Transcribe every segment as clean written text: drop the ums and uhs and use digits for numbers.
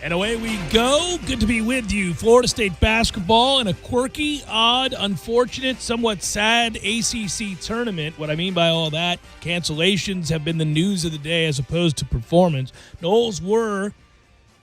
And away we go. Good to be with you. Florida State basketball in a quirky, odd, unfortunate, somewhat sad ACC tournament. What I mean by all that, cancellations have been the news of the day as opposed to performance. Noles were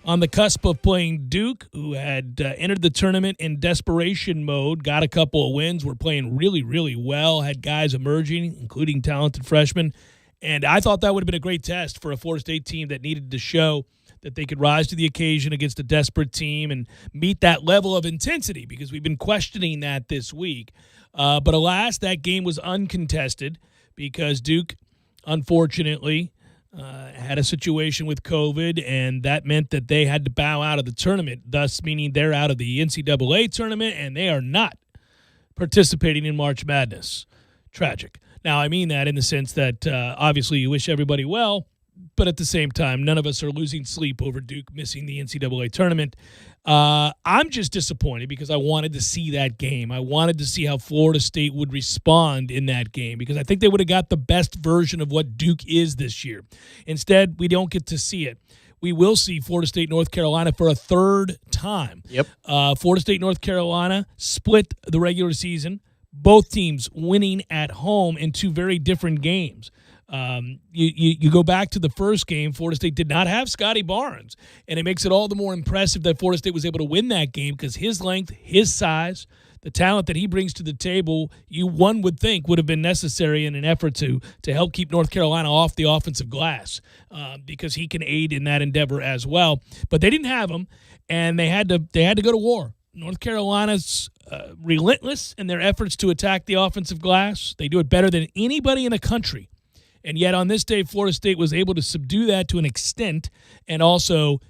on the cusp of playing Duke, who had entered the tournament in desperation mode, got a couple of wins, were playing really, really well, had guys emerging, including talented freshmen. And I thought that would have been a great test for a Florida State team that needed to show that they could rise to the occasion against a desperate team and meet that level of intensity, because we've been questioning that this week. But alas, that game was uncontested because Duke, unfortunately, had a situation with COVID, and that meant that they had to bow out of the tournament, thus meaning they're out of the NCAA tournament, and they are not participating in March Madness. Tragic. Now, I mean that in the sense that obviously you wish everybody well, but at the same time, none of us are losing sleep over Duke missing the NCAA tournament. I'm just disappointed because I wanted to see that game. I wanted to see how Florida State would respond in that game because I think they would have got the best version of what Duke is this year. Instead, we don't get to see it. We will see Florida State, North Carolina for a third time. Yep. Florida State, North Carolina split the regular season. Both teams winning at home in two very different games. You go back to the first game, Florida State did not have Scotty Barnes, and it makes it all the more impressive that Florida State was able to win that game because his length, his size, the talent that he brings to the table, one would think would have been necessary in an effort to help keep North Carolina off the offensive glass because he can aid in that endeavor as well. But they didn't have him, and they had to go to war. North Carolina's relentless in their efforts to attack the offensive glass. They do it better than anybody in the country. And yet on this day, Florida State was able to subdue that to an extent and also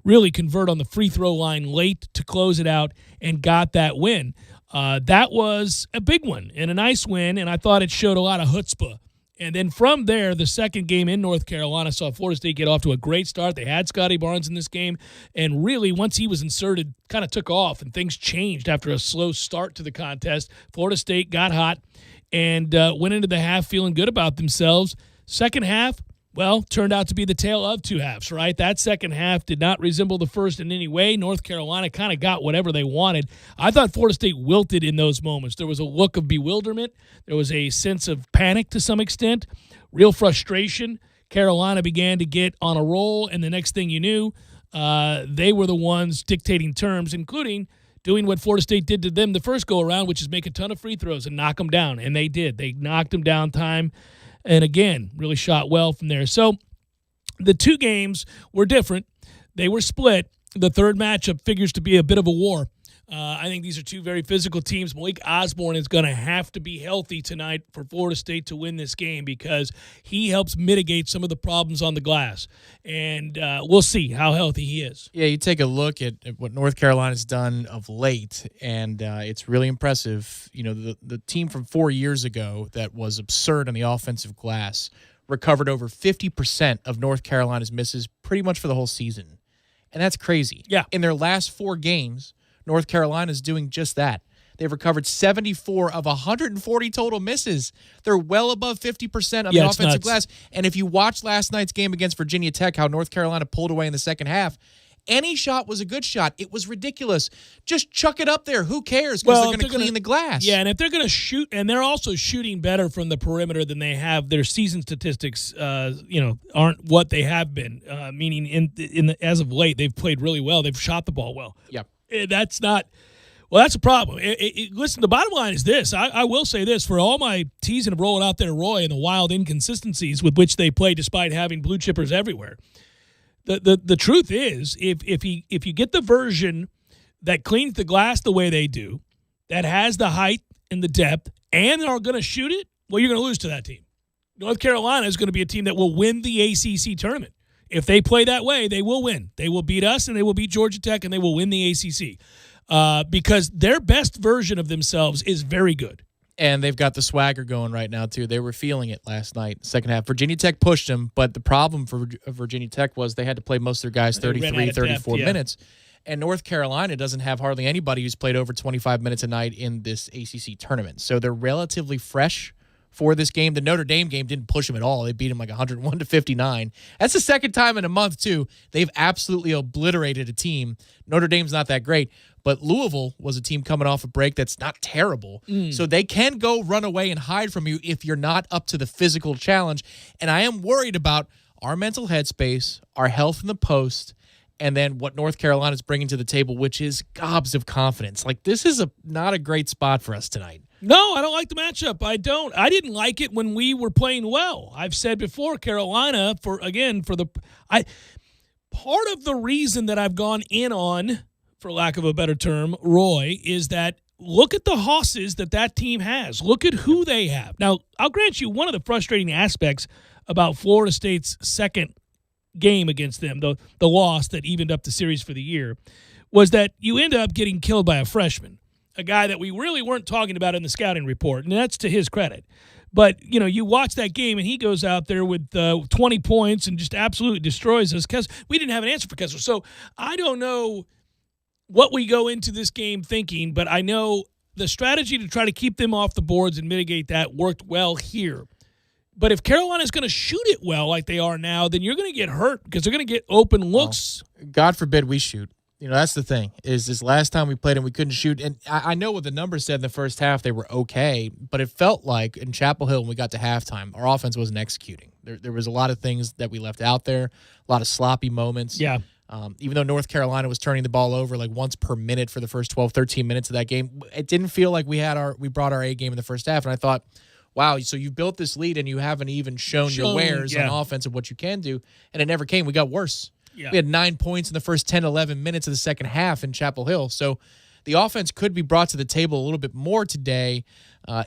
really convert on the free throw line late to close it out and got that win. That was a big one and a nice win, and I thought it showed a lot of chutzpah. And then from there, the second game in North Carolina saw Florida State get off to a great start. They had Scotty Barnes in this game, and really once he was inserted, kind of took off, and things changed after a slow start to the contest. Florida State got hot and went into the half feeling good about themselves. Second half, well, turned out to be the tale of two halves, right? That second half did not resemble the first in any way. North Carolina kind of got whatever they wanted. I thought Florida State wilted in those moments. There was a look of bewilderment. There was a sense of panic to some extent, real frustration. Carolina began to get on a roll, and the next thing you knew, they were the ones dictating terms, including doing what Florida State did to them the first go-around, which is make a ton of free throws and knock them down. And they did. They knocked them down time. And again, really shot well from there. So the two games were different. They were split. The third matchup figures to be a bit of a war. I think these are two very physical teams. Malik Osborne is going to have to be healthy tonight for Florida State to win this game because he helps mitigate some of the problems on the glass. And we'll see how healthy he is. Yeah, you take a look at what North Carolina's done of late, and it's really impressive. You know, the team from 4 years ago that was absurd on the offensive glass recovered over 50% of North Carolina's misses pretty much for the whole season. And that's crazy. Yeah. In their last 4 games, North Carolina is doing just that. They've recovered 74 of 140 total misses. They're well above 50% on the offensive glass. And if you watch last night's game against Virginia Tech, how North Carolina pulled away in the second half, any shot was a good shot. It was ridiculous. Just chuck it up there. Who cares? Because they're going to clean the glass. Yeah, and if they're going to shoot, and they're also shooting better from the perimeter than they have, their season statistics, aren't what they have been. Meaning, as of late, they've played really well. They've shot the ball well. Yep. That's a problem. Listen, the bottom line is this. I will say this. For all my teasing of rolling out there Roy and the wild inconsistencies with which they play despite having blue chippers everywhere, the truth is if you get the version that cleans the glass the way they do, that has the height and the depth, and are going to shoot it, well, you're going to lose to that team. North Carolina is going to be a team that will win the ACC tournament. If they play that way, they will win. They will beat us, and they will beat Georgia Tech, and they will win the ACC because their best version of themselves is very good. And they've got the swagger going right now, too. They were feeling it last night, second half. Virginia Tech pushed them, but the problem for Virginia Tech was they had to play most of their guys 33, 34 minutes. And North Carolina doesn't have hardly anybody who's played over 25 minutes a night in this ACC tournament. So they're relatively fresh for this game. The Notre Dame game didn't push them at all. They beat them like 101-59. That's the second time in a month, too. They've absolutely obliterated a team. Notre Dame's not that great, but Louisville was a team coming off a break that's not terrible. So they can go run away and hide from you if you're not up to the physical challenge. And I am worried about our mental headspace, our health in the post, and then what North Carolina is bringing to the table, which is gobs of confidence. Like, this is not a great spot for us tonight. No, I don't like the matchup. I don't. I didn't like it when we were playing well. I've said before, Carolina, part of the reason that I've gone in on, for lack of a better term, Roy, is that look at the hosses that team has. Look at who they have. Now, I'll grant you one of the frustrating aspects about Florida State's second game against them, the loss that evened up the series for the year, was that you end up getting killed by a freshman, a guy that we really weren't talking about in the scouting report, and that's to his credit. But, you watch that game, and he goes out there with 20 points and just absolutely destroys us. We didn't have an answer for Kessler. So I don't know what we go into this game thinking, but I know the strategy to try to keep them off the boards and mitigate that worked well here. But if Carolina's going to shoot it well like they are now, then you're going to get hurt because they're going to get open looks. Oh, God forbid we shoot. That's the thing, is this last time we played and we couldn't shoot. And I know what the numbers said in the first half, they were okay, but it felt like in Chapel Hill when we got to halftime, our offense wasn't executing. There was a lot of things that we left out there, a lot of sloppy moments. Yeah. Even though North Carolina was turning the ball over like once per minute for the first 12, 13 minutes of that game, it didn't feel like we brought our A game in the first half. And I thought, wow, so you've built this lead and you haven't even shown your wares on offense of what you can do. And it never came. We got worse. Yeah. We had 9 points in the first 10, 11 minutes of the second half in Chapel Hill. So the offense could be brought to the table a little bit more today.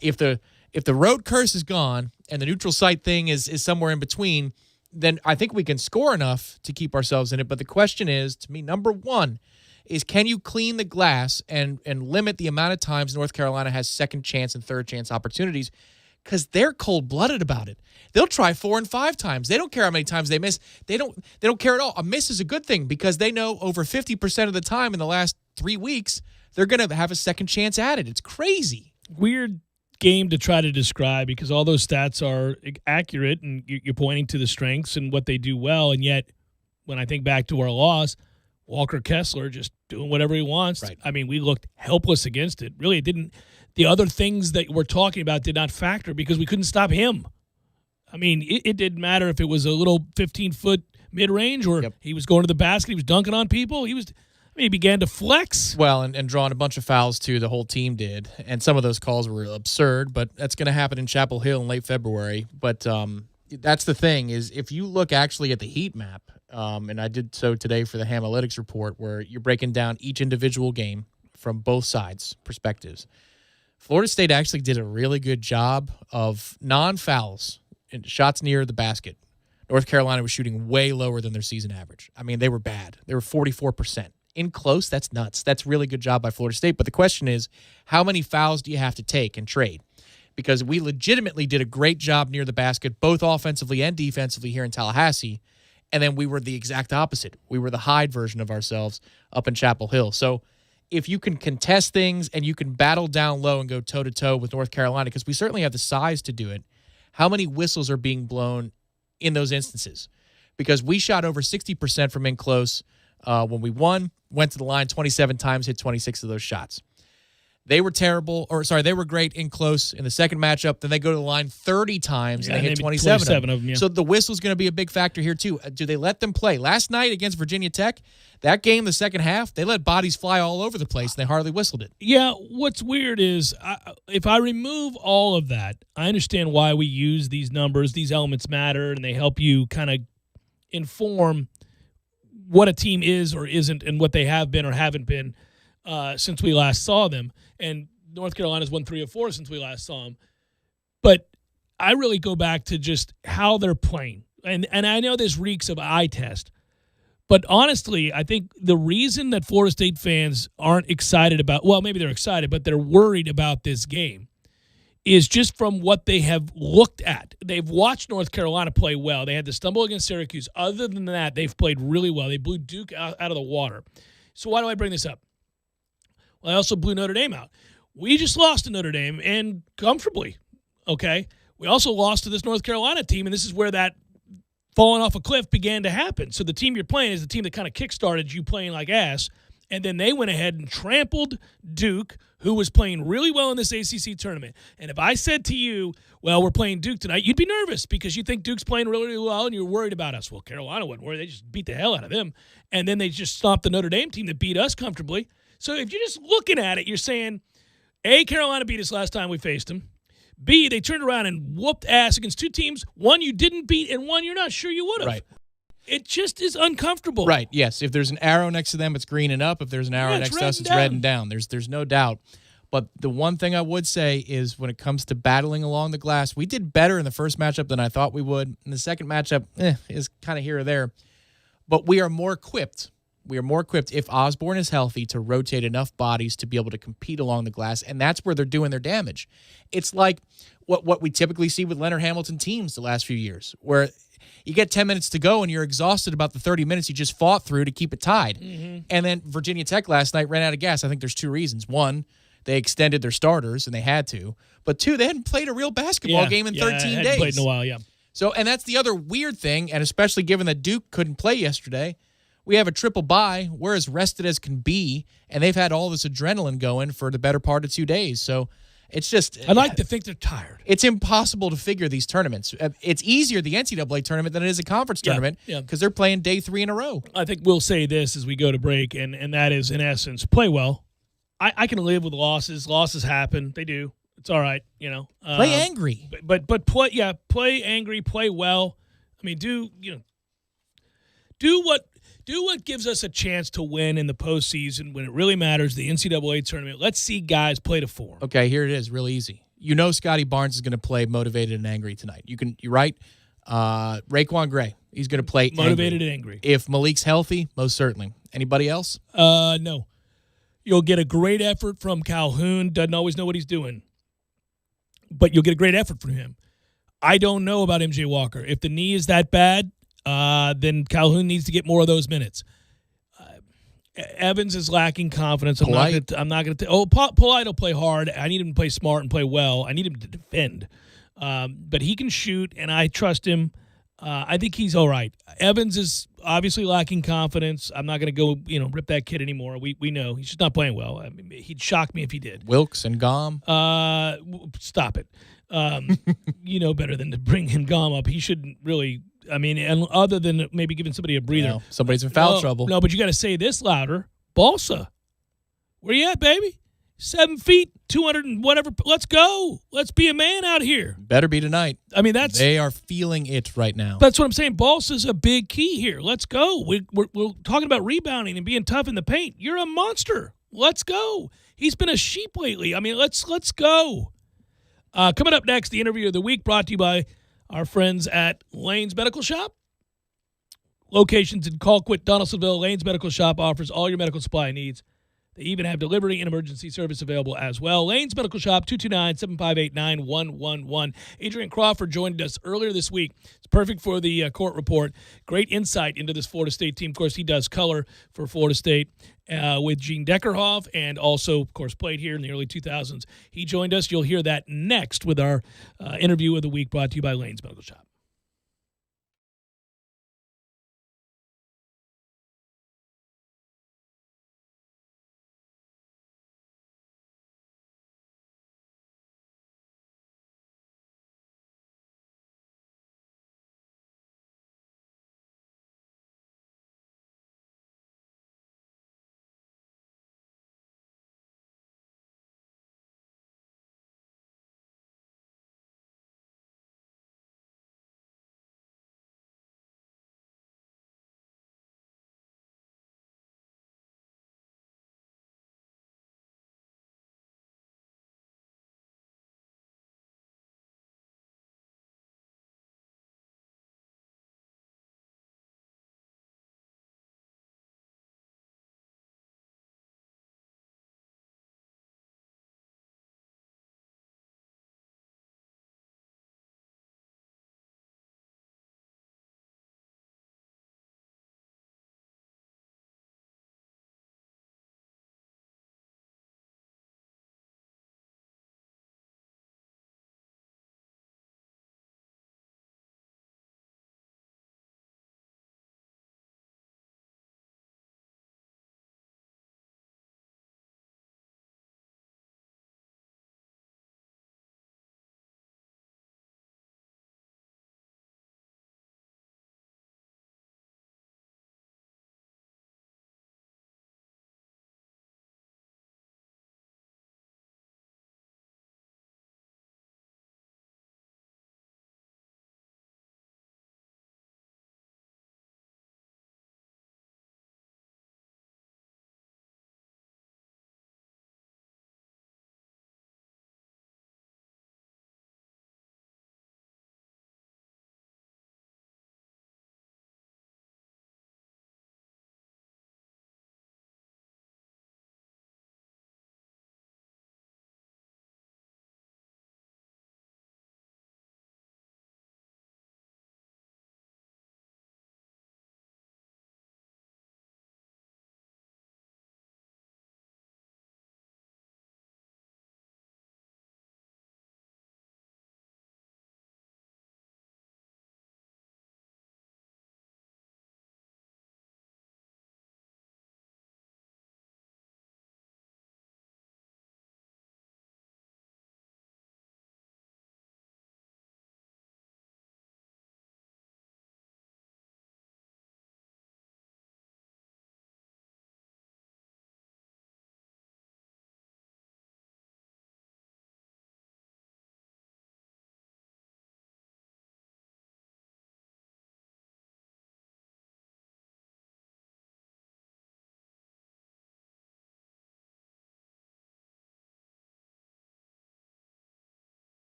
If the road curse is gone and the neutral site thing is somewhere in between, then I think we can score enough to keep ourselves in it. But the question is, to me, number one, is can you clean the glass and limit the amount of times North Carolina has second chance and third chance opportunities? Because they're cold-blooded about it. They'll try 4 and 5 times. They don't care how many times they miss. They don't care at all. A miss is a good thing because they know over 50% of the time in the last 3 weeks, they're going to have a second chance at it. It's crazy. Weird game to try to describe because all those stats are accurate and you're pointing to the strengths and what they do well. And yet, when I think back to our loss, Walker Kessler just doing whatever he wants. Right. I mean, we looked helpless against it. Really, it didn't. The other things that we're talking about did not factor because we couldn't stop him. I mean, it didn't matter if it was a little 15-foot mid-range or he was going to the basket, he was dunking on people. He began to flex. Well, and drawing a bunch of fouls, too. The whole team did. And some of those calls were absurd, but that's going to happen in Chapel Hill in late February. But that's the thing is if you look actually at the heat map, and I did so today for the Hamalytics report where you're breaking down each individual game from both sides' perspectives. Florida State actually did a really good job of non-fouls and shots near the basket. North Carolina was shooting way lower than their season average. I mean, they were bad. They were 44%. In close, that's nuts. That's a really good job by Florida State. But the question is, how many fouls do you have to take and trade? Because we legitimately did a great job near the basket, both offensively and defensively here in Tallahassee. And then we were the exact opposite. We were the Hyde version of ourselves up in Chapel Hill. So if you can contest things and you can battle down low and go toe-to-toe with North Carolina, because we certainly have the size to do it, how many whistles are being blown in those instances? Because we shot over 60% from in close when we went to the line 27 times, hit 26 of those shots. They were they were great in close in the second matchup. Then they go to the line 30 times and they hit 27 of them. Yeah. So the whistle's going to be a big factor here too. Do they let them play? Last night against Virginia Tech, that game, the second half, they let bodies fly all over the place and they hardly whistled it. Yeah, what's weird is if I remove all of that, I understand why we use these numbers. These elements matter and they help you kind of inform what a team is or isn't and what they have been or haven't been since we last saw them. And North Carolina's won 3 of 4 since we last saw them. But I really go back to just how they're playing. And I know this reeks of eye test. But honestly, I think the reason that Florida State fans aren't excited about, well, maybe they're excited, but they're worried about this game is just from what they have looked at. They've watched North Carolina play well. They had to stumble against Syracuse. Other than that, they've played really well. They blew Duke out of the water. So why do I bring this up? Well, I also blew Notre Dame out. We just lost to Notre Dame, and comfortably, okay? we also lost to this North Carolina team, and this is where that falling off a cliff began to happen. So the team you're playing is the team that kind of kickstarted you playing like ass, and then they went ahead and trampled Duke, who was playing really well in this ACC tournament. And if I said to you, well, we're playing Duke tonight, you'd be nervous because you think Duke's playing really, really well, and you're worried about us. Well, Carolina wasn't worried. They just beat the hell out of them. And then they just stomped the Notre Dame team that beat us comfortably. So if you're just looking at it, you're saying, A, Carolina beat us last time we faced them. B, they turned around and whooped ass against two teams, one you didn't beat and one you're not sure you would have. Right. It just is uncomfortable. Right, yes. If there's an arrow next to them, it's green and up. If there's an arrow next to us, it's red and down. There's no doubt. But the one thing I would say is when it comes to battling along the glass, we did better in the first matchup than I thought we would. In the second matchup, is kind of here or there. But we are more equipped. We are more equipped if Osborne is healthy to rotate enough bodies to be able to compete along the glass, and that's where they're doing their damage. It's like what we typically see with Leonard Hamilton teams the last few years, where you get 10 minutes to go and you're exhausted about the 30 minutes you just fought through to keep it tied. Mm-hmm. And then Virginia Tech last night ran out of gas. I think there's two reasons. One, they extended their starters, and they had to. But two, they hadn't played a real basketball game in 13 days. Played in a while, yeah. So, and that's the other weird thing, and especially given that Duke couldn't play yesterday, we have a triple bye. We're as rested as can be, and they've had all this adrenaline going for the better part of 2 days. So it's just... I like to think they're tired. It's impossible to figure these tournaments. It's easier, the NCAA tournament, than it is a conference tournament because they're playing day 3 in a row. I think we'll say this as we go to break, and that is, in essence, play well. I can live with losses. Losses happen. They do. It's all right, you know. Play angry. But play angry, play well. I mean, do what gives us a chance to win in the postseason when it really matters, the NCAA tournament. Let's see guys play to form. Okay, here it is, real easy. You know Scotty Barnes is going to play motivated and angry tonight. You're right. Raekwon Gray, he's going to play motivated and angry. If Malik's healthy, most certainly. Anybody else? No. You'll get a great effort from Calhoun. Doesn't always know what he's doing, but you'll get a great effort from him. I don't know about MJ Walker. If the knee is that bad, then Calhoun needs to get more of those minutes. Evans is lacking confidence. I'm not going to. Polite will play hard. I need him to play smart and play well. I need him to defend. But he can shoot, and I trust him. I think he's all right. Evans is obviously lacking confidence. I'm not going to go, rip that kid anymore. We know he's just not playing well. I mean, he'd shock me if he did. Wilkes and Gom. Stop it. You know better than to bring him Gom up. He shouldn't really. I mean, and other than maybe giving somebody a breather. No, somebody's in foul trouble. No, but you got to say this louder. Balsa, where you at, baby? 7 feet, 200 and whatever. Let's go. Let's be a man out here. Better be tonight. I mean, they are feeling it right now. That's what I'm saying. Balsa's a big key here. Let's go. We're talking about rebounding and being tough in the paint. You're a monster. Let's go. He's been a sheep lately. I mean, let's go. Coming up next, the interview of the week brought to you by our friends at Lane's Medical Shop. Locations in Colquitt, Donaldsonville. Lane's Medical Shop offers all your medical supply needs. They even have delivery and emergency service available as well. Lane's Medical Shop, 229-758-9111. Adrian Crawford joined us earlier this week. It's perfect for the court report. Great insight into this Florida State team. Of course, he does color for Florida State with Gene Deckerhoff and also, of course, played here in the early 2000s. He joined us. You'll hear that next with our interview of the week brought to you by Lane's Medical Shop.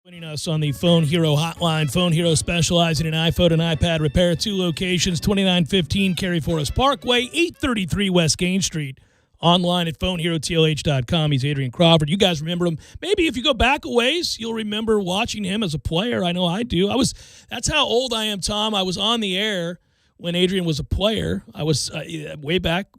Joining us on the Phone Hero hotline. Phone Hero specializing in iPhone and iPad repair. 2 locations, 2915 Cary Forest Parkway, 833 West Gain Street. Online at phoneherotlh.com. He's Adrian Crawford. You guys remember him. Maybe if you go back a ways, you'll remember watching him as a player. I know I do. That's how old I am, Tom. I was on the air when Adrian was a player. I was way back,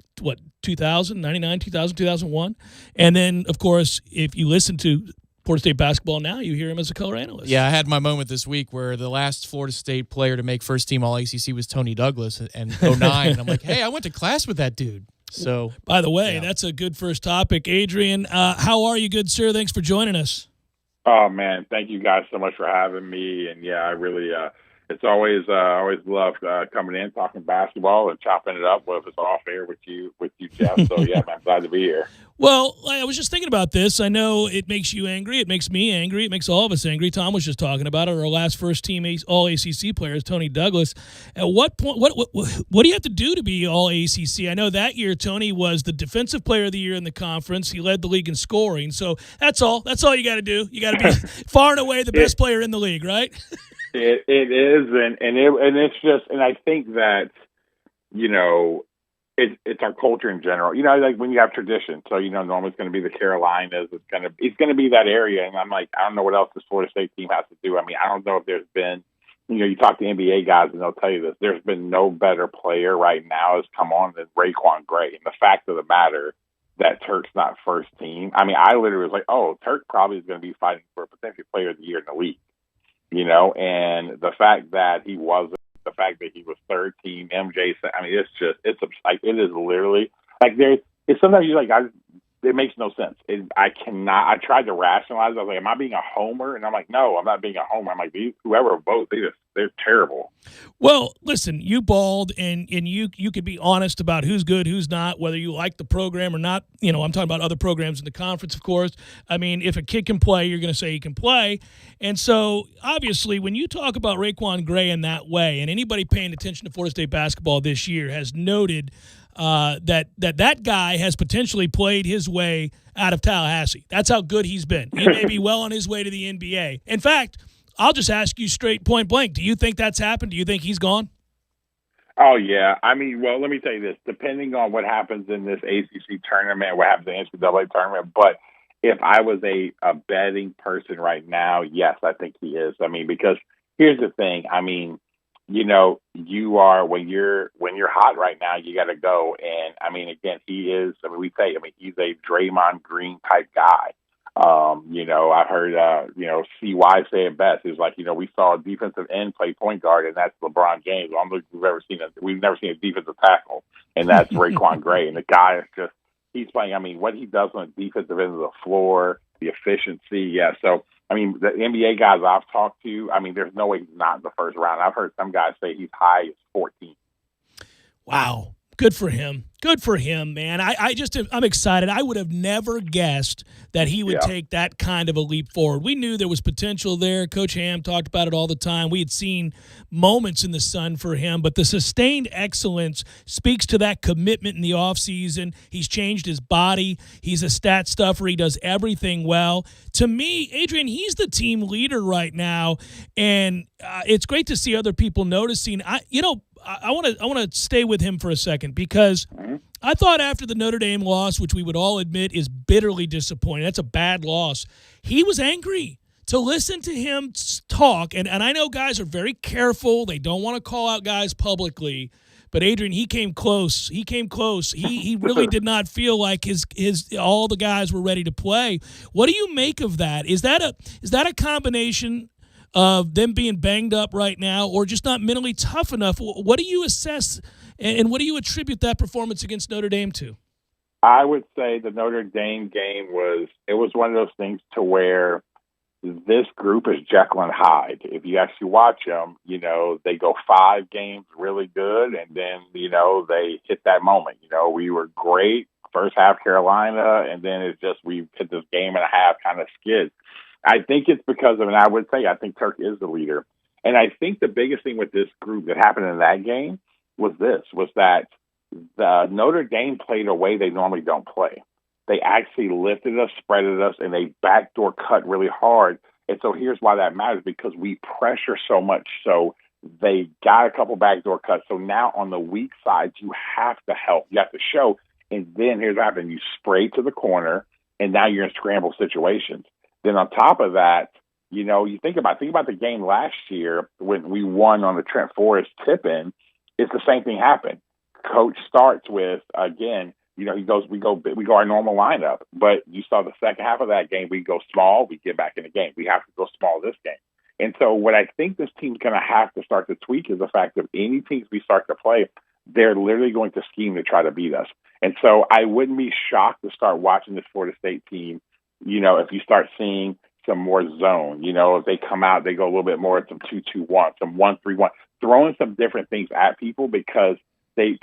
2000, 99, 2000, 2001. And then, of course, if you listen to Florida State basketball now, you hear him as a color analyst. Yeah, I had my moment this week where the last Florida State player to make first-team All-ACC was Tony Douglas in 09. And I'm like, hey, I went to class with that dude. So, by the way, That's a good first topic. Adrian, how are you, good sir? Thanks for joining us. Oh, man, thank you guys so much for having me. And, I really it's always love coming in, talking basketball and chopping it up with us off air with you, Jeff. So, man, I'm glad to be here. Well, I was just thinking about this. I know it makes you angry. It makes me angry. It makes all of us angry. Tom was just talking about it. Our last first-team All-ACC player is Tony Douglas. At what point? What do you have to do to be All-ACC? I know that year Tony was the Defensive Player of the Year in the conference. He led the league in scoring. So that's all. That's all you got to do. You got to be far and away the best player in the league, right? It is, and it's just, and I think that it's our culture in general. Like when you have tradition. So normally it's going to be the Carolinas. It's going to be that area. And I'm like, I don't know what else this Florida State team has to do. I mean, I don't know if there's been, you talk to NBA guys and they'll tell you this. There's been no better player right now has come on than Raekwon Gray. And the fact of the matter that Turk's not first team. I mean, I literally was like, oh, Turk probably is going to be fighting for a potential player of the year in the league. And the fact that he wasn't, the fact that he was third team, MJ, I mean, it is literally like it's sometimes you're like, it makes no sense. I tried to rationalize it. I was like, am I being a homer? And I'm like, no, I'm not being a homer. I'm like, whoever votes, they're terrible. Well, listen, you balled, and you could be honest about who's good, who's not, whether you like the program or not. I'm talking about other programs in the conference, of course. I mean, if a kid can play, you're going to say he can play. And so, obviously, when you talk about Raekwon Gray in that way, and anybody paying attention to Florida State basketball this year has noted that guy has potentially played his way out of Tallahassee. That's how good he's been. He may be well on his way to the NBA. In fact, I'll just ask you straight point blank. Do you think that's happened? Do you think he's gone? Oh, yeah. I mean, well, let me tell you this. Depending on what happens in this ACC tournament, what happens in the NCAA tournament, but if I was a betting person right now, yes, I think he is. I mean, because here's the thing. I mean, you are when you're hot right now, you got to go. And I mean, again, he is. I mean, he's a Draymond Green type guy. I heard CY say it best. It's like we saw a defensive end play point guard, and that's LeBron James. I don't think we've never seen a defensive tackle, and that's Raekwon Gray. And the guy is he's playing. I mean, what he does on the defensive end of the floor, the efficiency, yeah. So. I mean, the NBA guys I've talked to, I mean, there's no way he's not in the first round. I've heard some guys say he's high as 14. Wow. Good for him. Good for him, man. I'm excited. I would have never guessed that he would take that kind of a leap forward. We knew there was potential there. Coach Ham talked about it all the time. We had seen moments in the sun for him, but the sustained excellence speaks to that commitment in the offseason. He's changed his body. He's a stat stuffer. He does everything well. To me, Adrian, he's the team leader right now, and it's great to see other people noticing. I want to stay with him for a second because I thought after the Notre Dame loss, which we would all admit is bitterly disappointing, that's a bad loss, he was angry. To listen to him talk, and I know guys are very careful. They don't want to call out guys publicly. But Adrian, he came close. He really did not feel like his all the guys were ready to play. What do you make of that? Is that a combination of them being banged up right now or just not mentally tough enough? What do you assess and what do you attribute that performance against Notre Dame to? I would say the Notre Dame game was one of those things to where this group is Jekyll and Hyde. If you actually watch them, they go 5 games really good, and then, they hit that moment. We were great first half Carolina, and then it's just we hit this game and a half kind of skid. I think it's because of, and I would say I think Turk is the leader. And I think the biggest thing with this group that happened in that game was that the Notre Dame played a way they normally don't play. They actually lifted us, spreaded us, and they backdoor cut really hard. And so here's why that matters, because we pressure so much. So they got a couple backdoor cuts. So now on the weak side, you have to help. You have to show. And then here's what happens. You spray to the corner, and now you're in scramble situations. Then on top of that, you think about the game last year when we won on the Trent Forrest tip-in. It's the same thing happened. Coach starts with, again, we go our normal lineup, but you saw the second half of that game, we go small, we get back in the game. We have to go small this game. And so what I think this team's going to have to start to tweak is the fact that any teams we start to play, they're literally going to scheme to try to beat us. And so I wouldn't be shocked to start watching this Florida State team, if you start seeing some more zone, if they come out, they go a little bit more at some 2-2-1, some 1-3-1, throwing some different things at people, because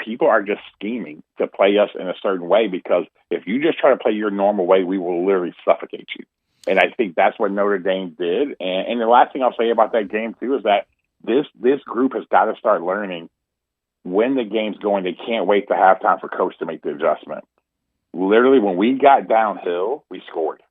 people are just scheming to play us in a certain way, because if you just try to play your normal way, we will literally suffocate you. And I think that's what Notre Dame did. And the last thing I'll say about that game, too, is that this group has got to start learning when the game's going. They can't wait to halftime for coach to make the adjustment. Literally, when we got downhill, we scored.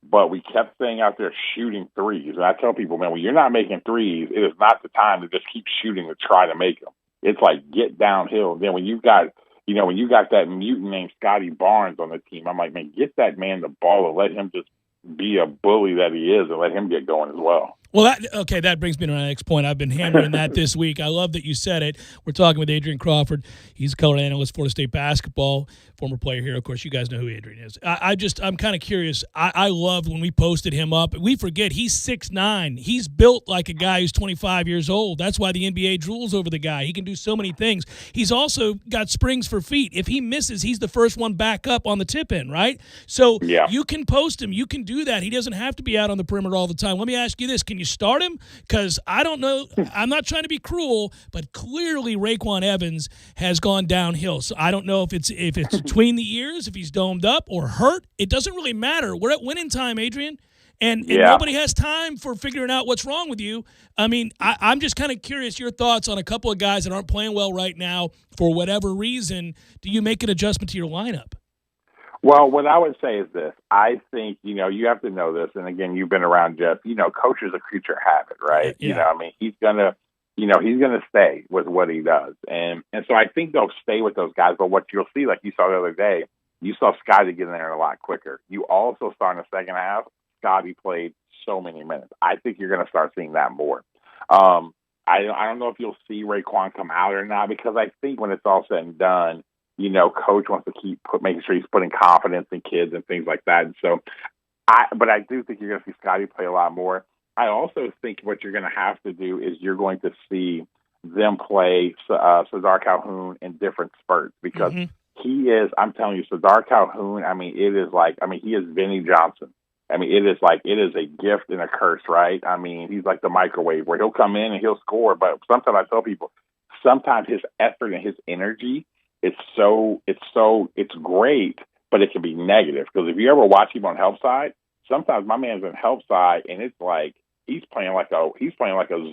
But we kept staying out there shooting threes. And I tell people, man, when you're not making threes, it is not the time to just keep shooting to try to make them. It's like, get downhill. And then when you got that mutant named Scotty Barnes on the team, I'm like, man, get that man the ball and let him just be a bully that he is, and let him get going as well. Well, that brings me to my next point. I've been hammering that this week. I love that you said it. We're talking with Adrian Crawford. He's a color analyst, Florida State basketball, former player here. Of course, you guys know who Adrian is. I'm kind of curious. I loved when we posted him up. We forget he's 6'9". He's built like a guy who's 25 years old. That's why the NBA drools over the guy. He can do so many things. He's also got springs for feet. If he misses, he's the first one back up on the tip-in, right? So You can post him. You can do that. He doesn't have to be out on the perimeter all the time. Let me ask you this. Can you start him? Because I don't know. I'm not trying to be cruel, but clearly Raekwon Evans has gone downhill. So I don't know if it's between the ears, if he's domed up or hurt. It doesn't really matter. We're at winning time, Adrian, and nobody has time for figuring out what's wrong with you. I mean, I'm just kind of curious your thoughts on a couple of guys that aren't playing well right now for whatever reason. Do you make an adjustment to your lineup? Well, what I would say is this. I think, you have to know this. And again, you've been around Jeff, coach is a creature of habit, right? Yeah. He's going to stay with what he does. And so I think they'll stay with those guys. But what you'll see, like you saw the other day, you saw Scotty get in there a lot quicker. You also saw in the second half, Scotty played so many minutes. I think you're going to start seeing that more. I don't know if you'll see Raekwon come out or not, because I think when it's all said and done, coach wants to keep making sure he's putting confidence in kids and things like that. And so, but I do think you're going to see Scotty play a lot more. I also think what you're going to have to do is you're going to see them play Sardar Calhoun in different spurts, because he is, I'm telling you, Sardar Calhoun, he is Vinnie Johnson. It is a gift and a curse, right? He's like the microwave where he'll come in and he'll score. But sometimes I tell people, sometimes his effort and his energy, it's great, but it can be negative. Because if you ever watch him on help side, sometimes my man's on help side, and it's like he's playing like a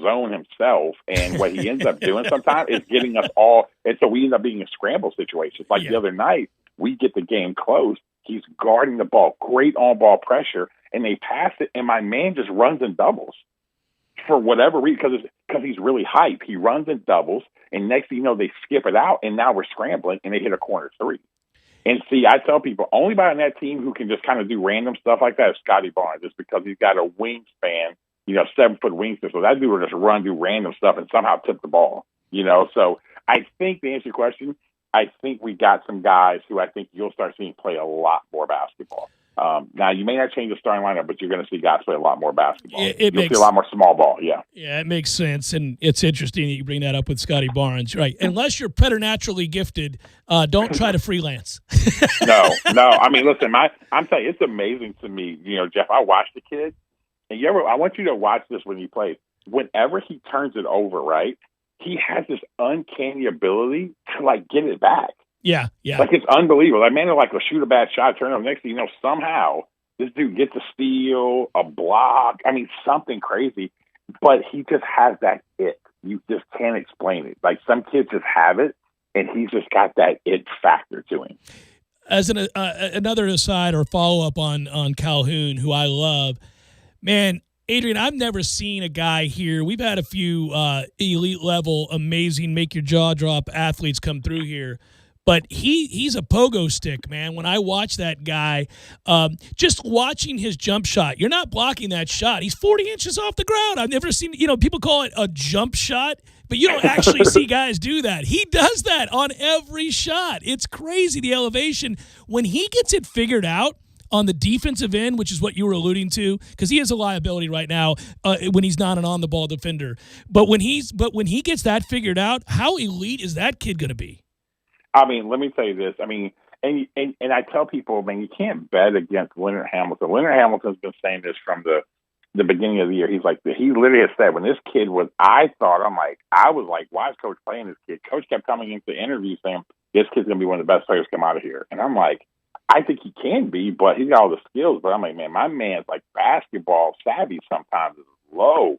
zone himself. And what he ends up doing sometimes is getting us all, and so we end up being in scramble situations. Like the other night, we get the game close. He's guarding the ball, great on-ball pressure, and they pass it, and my man just runs in doubles for whatever reason, because he's really hype. He runs in doubles, and next thing you know, they skip it out, and now we're scrambling, and they hit a corner three. And see, I tell people, only by on that team who can just kind of do random stuff like that is Scotty Barnes, just because he's got a wingspan, 7-foot wingspan. So that dude will just do random stuff and somehow tip the ball, So I think, to answer your question, I think we got some guys who I think you'll start seeing play a lot more basketball. Now, you may not change the starting lineup, but you're going to see guys play a lot more basketball. You'll see a lot more small ball, yeah. Yeah, it makes sense, and it's interesting that you bring that up with Scotty Barnes. Right. Unless you're preternaturally gifted, don't try to freelance. No. Listen, I'm telling you, it's amazing to me. Jeff, I watch the kid, and I want you to watch this when he plays. Whenever he turns it over, right, he has this uncanny ability to, get it back. Yeah. It's unbelievable. That man will shoot a bad shot, turn over. Next thing you know, somehow this dude gets a steal, a block. Something crazy. But he just has that it. You just can't explain it. Some kids just have it, and he's just got that it factor to him. As another aside or follow-up on Calhoun, who I love, man, Adrian, I've never seen a guy here. We've had a few elite level, amazing, make your jaw drop athletes come through here. But he's a pogo stick, man. When I watch that guy, just watching his jump shot, you're not blocking that shot. He's 40 inches off the ground. I've never seen, people call it a jump shot, but you don't actually see guys do that. He does that on every shot. It's crazy, the elevation. When he gets it figured out, on the defensive end, which is what you were alluding to, because he is a liability right now when he's not an on-the-ball defender. But when he gets that figured out, how elite is that kid going to be? I mean, let me tell you this. I mean, and I tell people, man, you can't bet against Leonard Hamilton. Leonard Hamilton's been saying this from the beginning of the year. He literally has said, when this kid was, I was like, why is Coach playing this kid? Coach kept coming into the interview saying, this kid's going to be one of the best players to come out of here. And I'm like, I think he can be, but he's got all the skills. But I'm like, man, my man's like basketball savvy sometimes is low.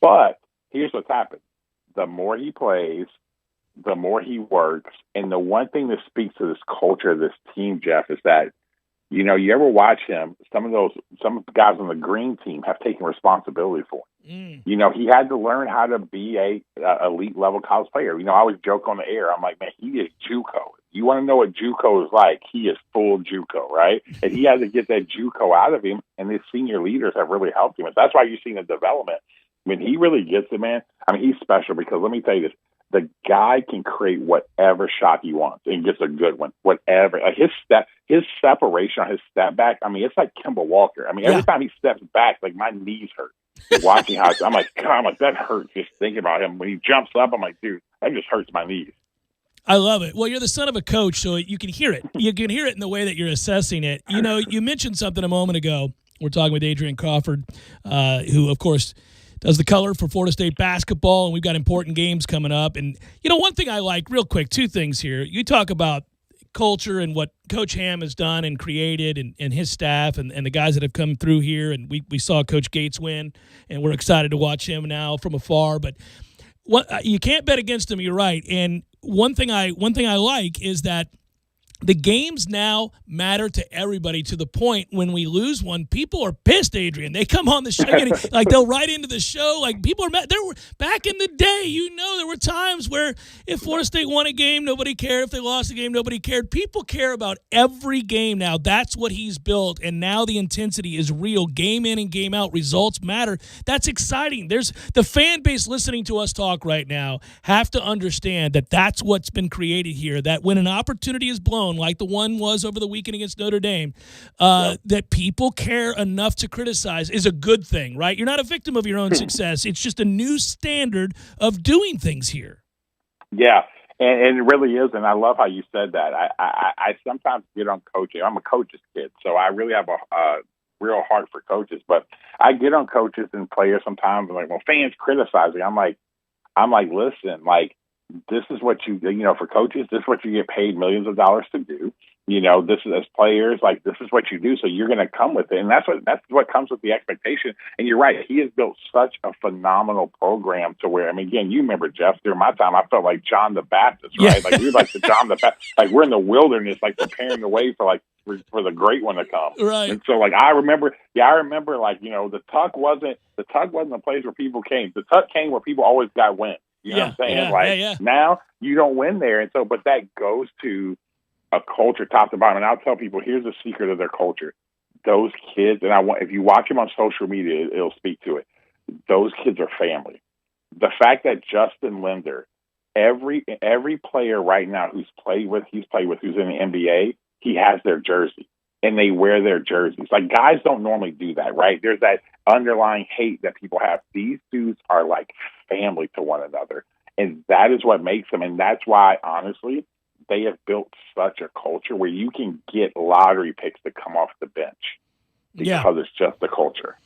But here's what's happened. The more he plays, the more he works. And the one thing that speaks to this culture of this team, Jeff, is that, you ever watch him, some of the guys on the green team have taken responsibility for him. He had to learn how to be a elite level college player. I always joke on the air. I'm like, man, he is JUCO. You want to know what JUCO is like? He is full JUCO, right? And he has to get that JUCO out of him, and his senior leaders have really helped him. And that's why you've seen the development. When he really gets it, man, I mean, he's special because let me tell you this. The guy can create whatever shot he wants and gets a good one, whatever. Like his separation on his step back, I mean, it's like Kemba Walker. I mean, every time he steps back, like my knees hurt. Watching how I'm like, God, that hurts just thinking about him. When he jumps up, I'm like, dude, that just hurts my knees. I love it. Well, you're the son of a coach, so you can hear it. You can hear it in the way that you're assessing it. You mentioned something a moment ago. We're talking with Adrian Crawford, who, of course, does the color for Florida State basketball, and we've got important games coming up. And, one thing I like, real quick, two things here. You talk about culture and what Coach Ham has done and created and his staff and the guys that have come through here. And we saw Coach Gates win, and we're excited to watch him now from afar. But you can't bet against him, you're right. And one thing I like is that the games now matter to everybody to the point when we lose one, people are pissed, Adrian. They come on the show, like they'll write into the show. Like people are mad. There were back in the day, there were times where if Florida State won a game, nobody cared. If they lost a game, nobody cared. People care about every game now. That's what he's built, and now the intensity is real. Game in and game out, results matter. That's exciting. There's the fan base listening to us talk right now have to understand that that's what's been created here. That when an opportunity is blown, like the one was over the weekend against Notre Dame, that people care enough to criticize is a good thing, right? You're not a victim of your own success. It's just a new standard of doing things here. Yeah, and it really is, and I love how you said that. I sometimes get on coaching. I'm a coach's kid, so I really have a real heart for coaches, but I get on coaches and players sometimes, and like, well, fans criticizing. I'm like, listen, like, this is what for coaches, this is what you get paid millions of dollars to do. This is as players, like this is what you do. So you're going to come with it. And that's what comes with the expectation. And you're right. He has built such a phenomenal program to where, I mean, again, you remember, Jeff, during my time, I felt like John the Baptist, right? Yeah. Like we're like the John the Baptist, like we're in the wilderness, like preparing the way for the great one to come. Right. And so like, I remember like, the tuck wasn't a place where people came. The tuck came where people always got wins. You know what I'm saying? Now you don't win there. And so, but that goes to a culture top to bottom. And I'll tell people, here's the secret of their culture. Those kids, and if you watch them on social media, it'll speak to it. Those kids are family. The fact that Justin Linder, every player right now who's played with, who's in the NBA, he has their jersey. And they wear their jerseys. Like, guys don't normally do that, right? There's that underlying hate that people have. These dudes are like family to one another. And that is what makes them. And that's why, honestly, they have built such a culture where you can get lottery picks to come off the bench because it's just the culture.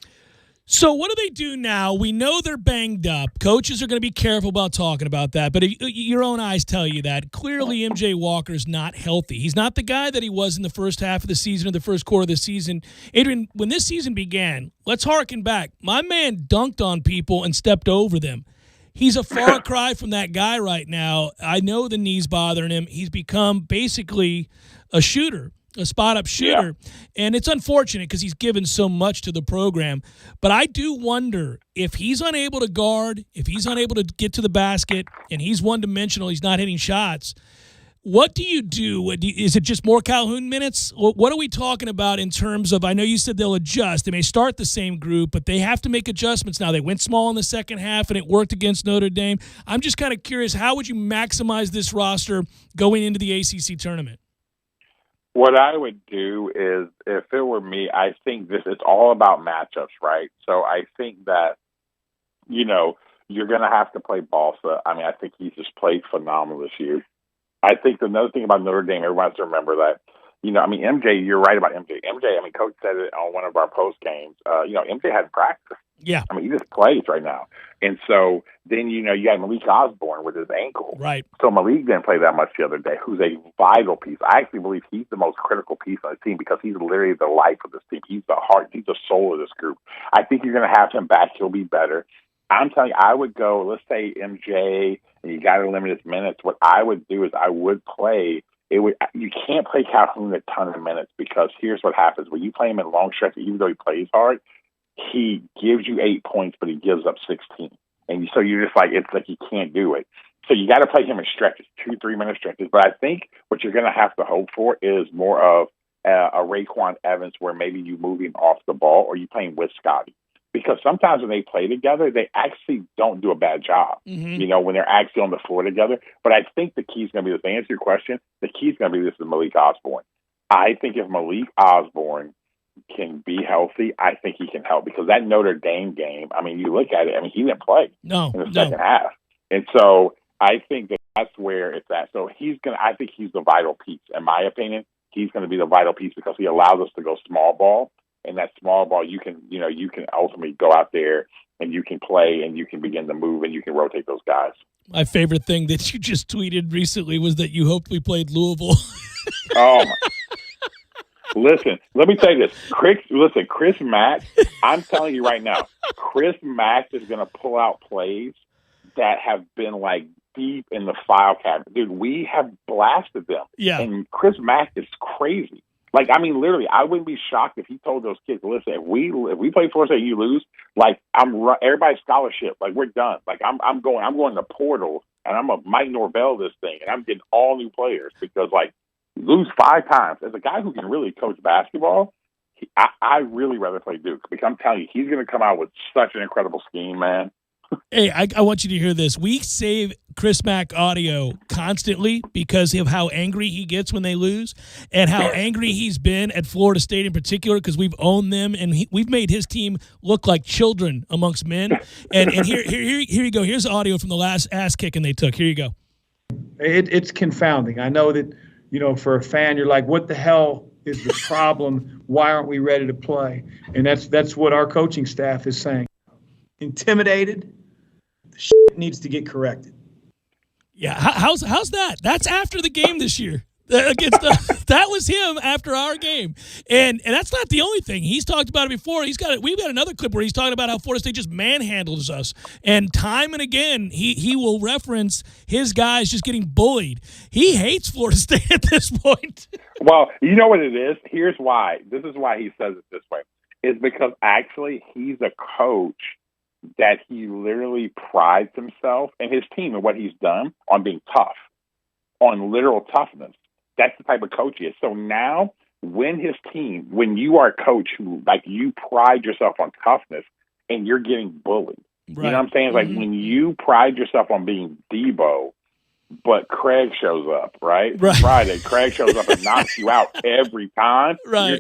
So what do they do now? We know they're banged up. Coaches are going to be careful about talking about that, but your own eyes tell you that. Clearly, MJ Walker's not healthy. He's not the guy that he was in the first half of the season or the first quarter of the season. Adrian, when this season began, let's harken back. My man dunked on people and stepped over them. He's a far cry from that guy right now. I know the knee's bothering him. He's become basically a shooter. a spot-up shooter. Yeah. And it's unfortunate because he's given so much to the program. But I do wonder if he's unable to guard, if he's unable to get to the basket, and he's one-dimensional, he's not hitting shots, what do you do? Is it just more Calhoun minutes? What are we talking about in terms of, I know you said they'll adjust. They may start the same group, but they have to make adjustments now. They went small in the second half, and it worked against Notre Dame. I'm just kind of curious, how would you maximize this roster going into the ACC tournament? What I would do is, if it were me, I think it's all about matchups, right? So I think that, you're going to have to play Balsa. I mean, I think he's just played phenomenal this year. I think another thing about Notre Dame, everyone has to remember that, MJ, you're right about MJ. Coach said it on one of our post games. MJ hadn't practiced. Yeah. I mean, he just plays right now. And so then, you had Malik Osborne with his ankle. Right. So Malik didn't play that much the other day, who's a vital piece. I actually believe he's the most critical piece on the team because he's literally the life of this team. He's the heart. He's the soul of this group. I think you're going to have him back. He'll be better. I'm telling you, I would go, let's say MJ, and you got to limit his minutes. What I would do is I would play. You can't play Calhoun a ton of minutes because here's what happens. When you play him in long stretches, even though he plays hard, he gives you 8 points, but he gives up 16. And so you're just like, it's like you can't do it. So you got to play him in stretches, 2-3 minute stretches. But I think what you're going to have to hope for is more of a Raekwon Evans where maybe you moving off the ball or you playing with Scotty. Because sometimes when they play together, they actually don't do a bad job, when they're actually on the floor together. But I think the key is going to be, to answer your question, the key is going to be this is Malik Osborne. I think if Malik Osborne can be healthy, I think he can help. Because that Notre Dame game, I mean, you look at it, I mean, he didn't play in the second half. And so I think that's where it's at. So I think he's the vital piece. In my opinion, he's going to be the vital piece because he allows us to go small ball. And that small ball, you can ultimately go out there and you can play and you can begin to move and you can rotate those guys. My favorite thing that you just tweeted recently was that you hoped we played Louisville. Oh, my. Listen, let me tell you this. Chris Mack, I'm telling you right now, Chris Mack is going to pull out plays that have been like deep in the file cabinet. Dude, we have blasted them. Yeah. And Chris Mack is crazy. Like, I mean, literally, I wouldn't be shocked if he told those kids, listen, if we play Florida State and you lose, like, everybody's scholarship, like, we're done. Like, I'm going to portal, and I'm a Mike Norvell this thing, and I'm getting all new players because, like, you lose 5 times. As a guy who can really coach basketball, I really rather play Duke because I'm telling you, he's going to come out with such an incredible scheme, man. Hey, I want you to hear this. We save Chris Mack audio constantly because of how angry he gets when they lose and how angry he's been at Florida State in particular because we've owned them and we've made his team look like children amongst men. And here you go. Here's audio from the last ass kicking they took. Here you go. It's confounding. I know that, for a fan, you're like, what the hell is the problem? Why aren't we ready to play? And that's what our coaching staff is saying. Intimidated. The shit needs to get corrected. Yeah, how's that? That's after the game this year. That was him after our game, and that's not the only thing. He's talked about it before. We've got another clip where he's talking about how Florida State just manhandles us, and time and again he will reference his guys just getting bullied. He hates Florida State at this point. Well, you know what it is. Here's why. This is why he says it this way. It's because actually he's a coach that he literally prides himself and his team and what he's done on being tough, on literal toughness. That's the type of coach he is. So now when you are a coach who, like, you pride yourself on toughness and you're getting bullied, right. You know what I'm saying? It's like when you pride yourself on being Debo, but Craig shows up, right? Friday, Craig shows up and knocks you out every time. Right.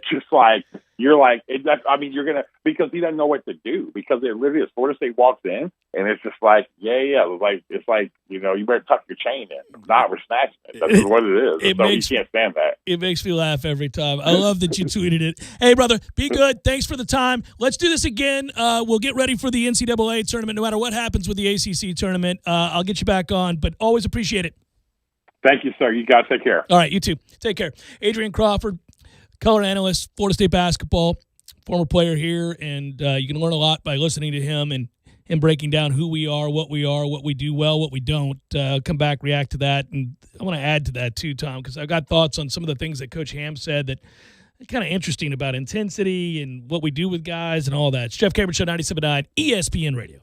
You're like, you're going to, because he doesn't know what to do. Because it literally is, Florida State walks in, and it's just like, it's like, you better tuck your chain in. If not, we're snatching it. That's what it is. You can't stand that. It makes me laugh every time. I love that you tweeted it. Hey, brother, be good. Thanks for the time. Let's do this again. We'll get ready for the NCAA tournament. No matter what happens with the ACC tournament, I'll get you back on, but always appreciate it. Thank you, sir. You guys take care. All right, you too. Take care. Adrian Crawford, color analyst, Florida State basketball, former player here, and you can learn a lot by listening to him and and breaking down who we are, what we do well, what we don't. Come back, react to that. And I want to add to that too, Tom, because I've got thoughts on some of the things that Coach Ham said that are kind of interesting about intensity and what we do with guys and all that. It's Jeff Cameron Show, 97.9 ESPN Radio.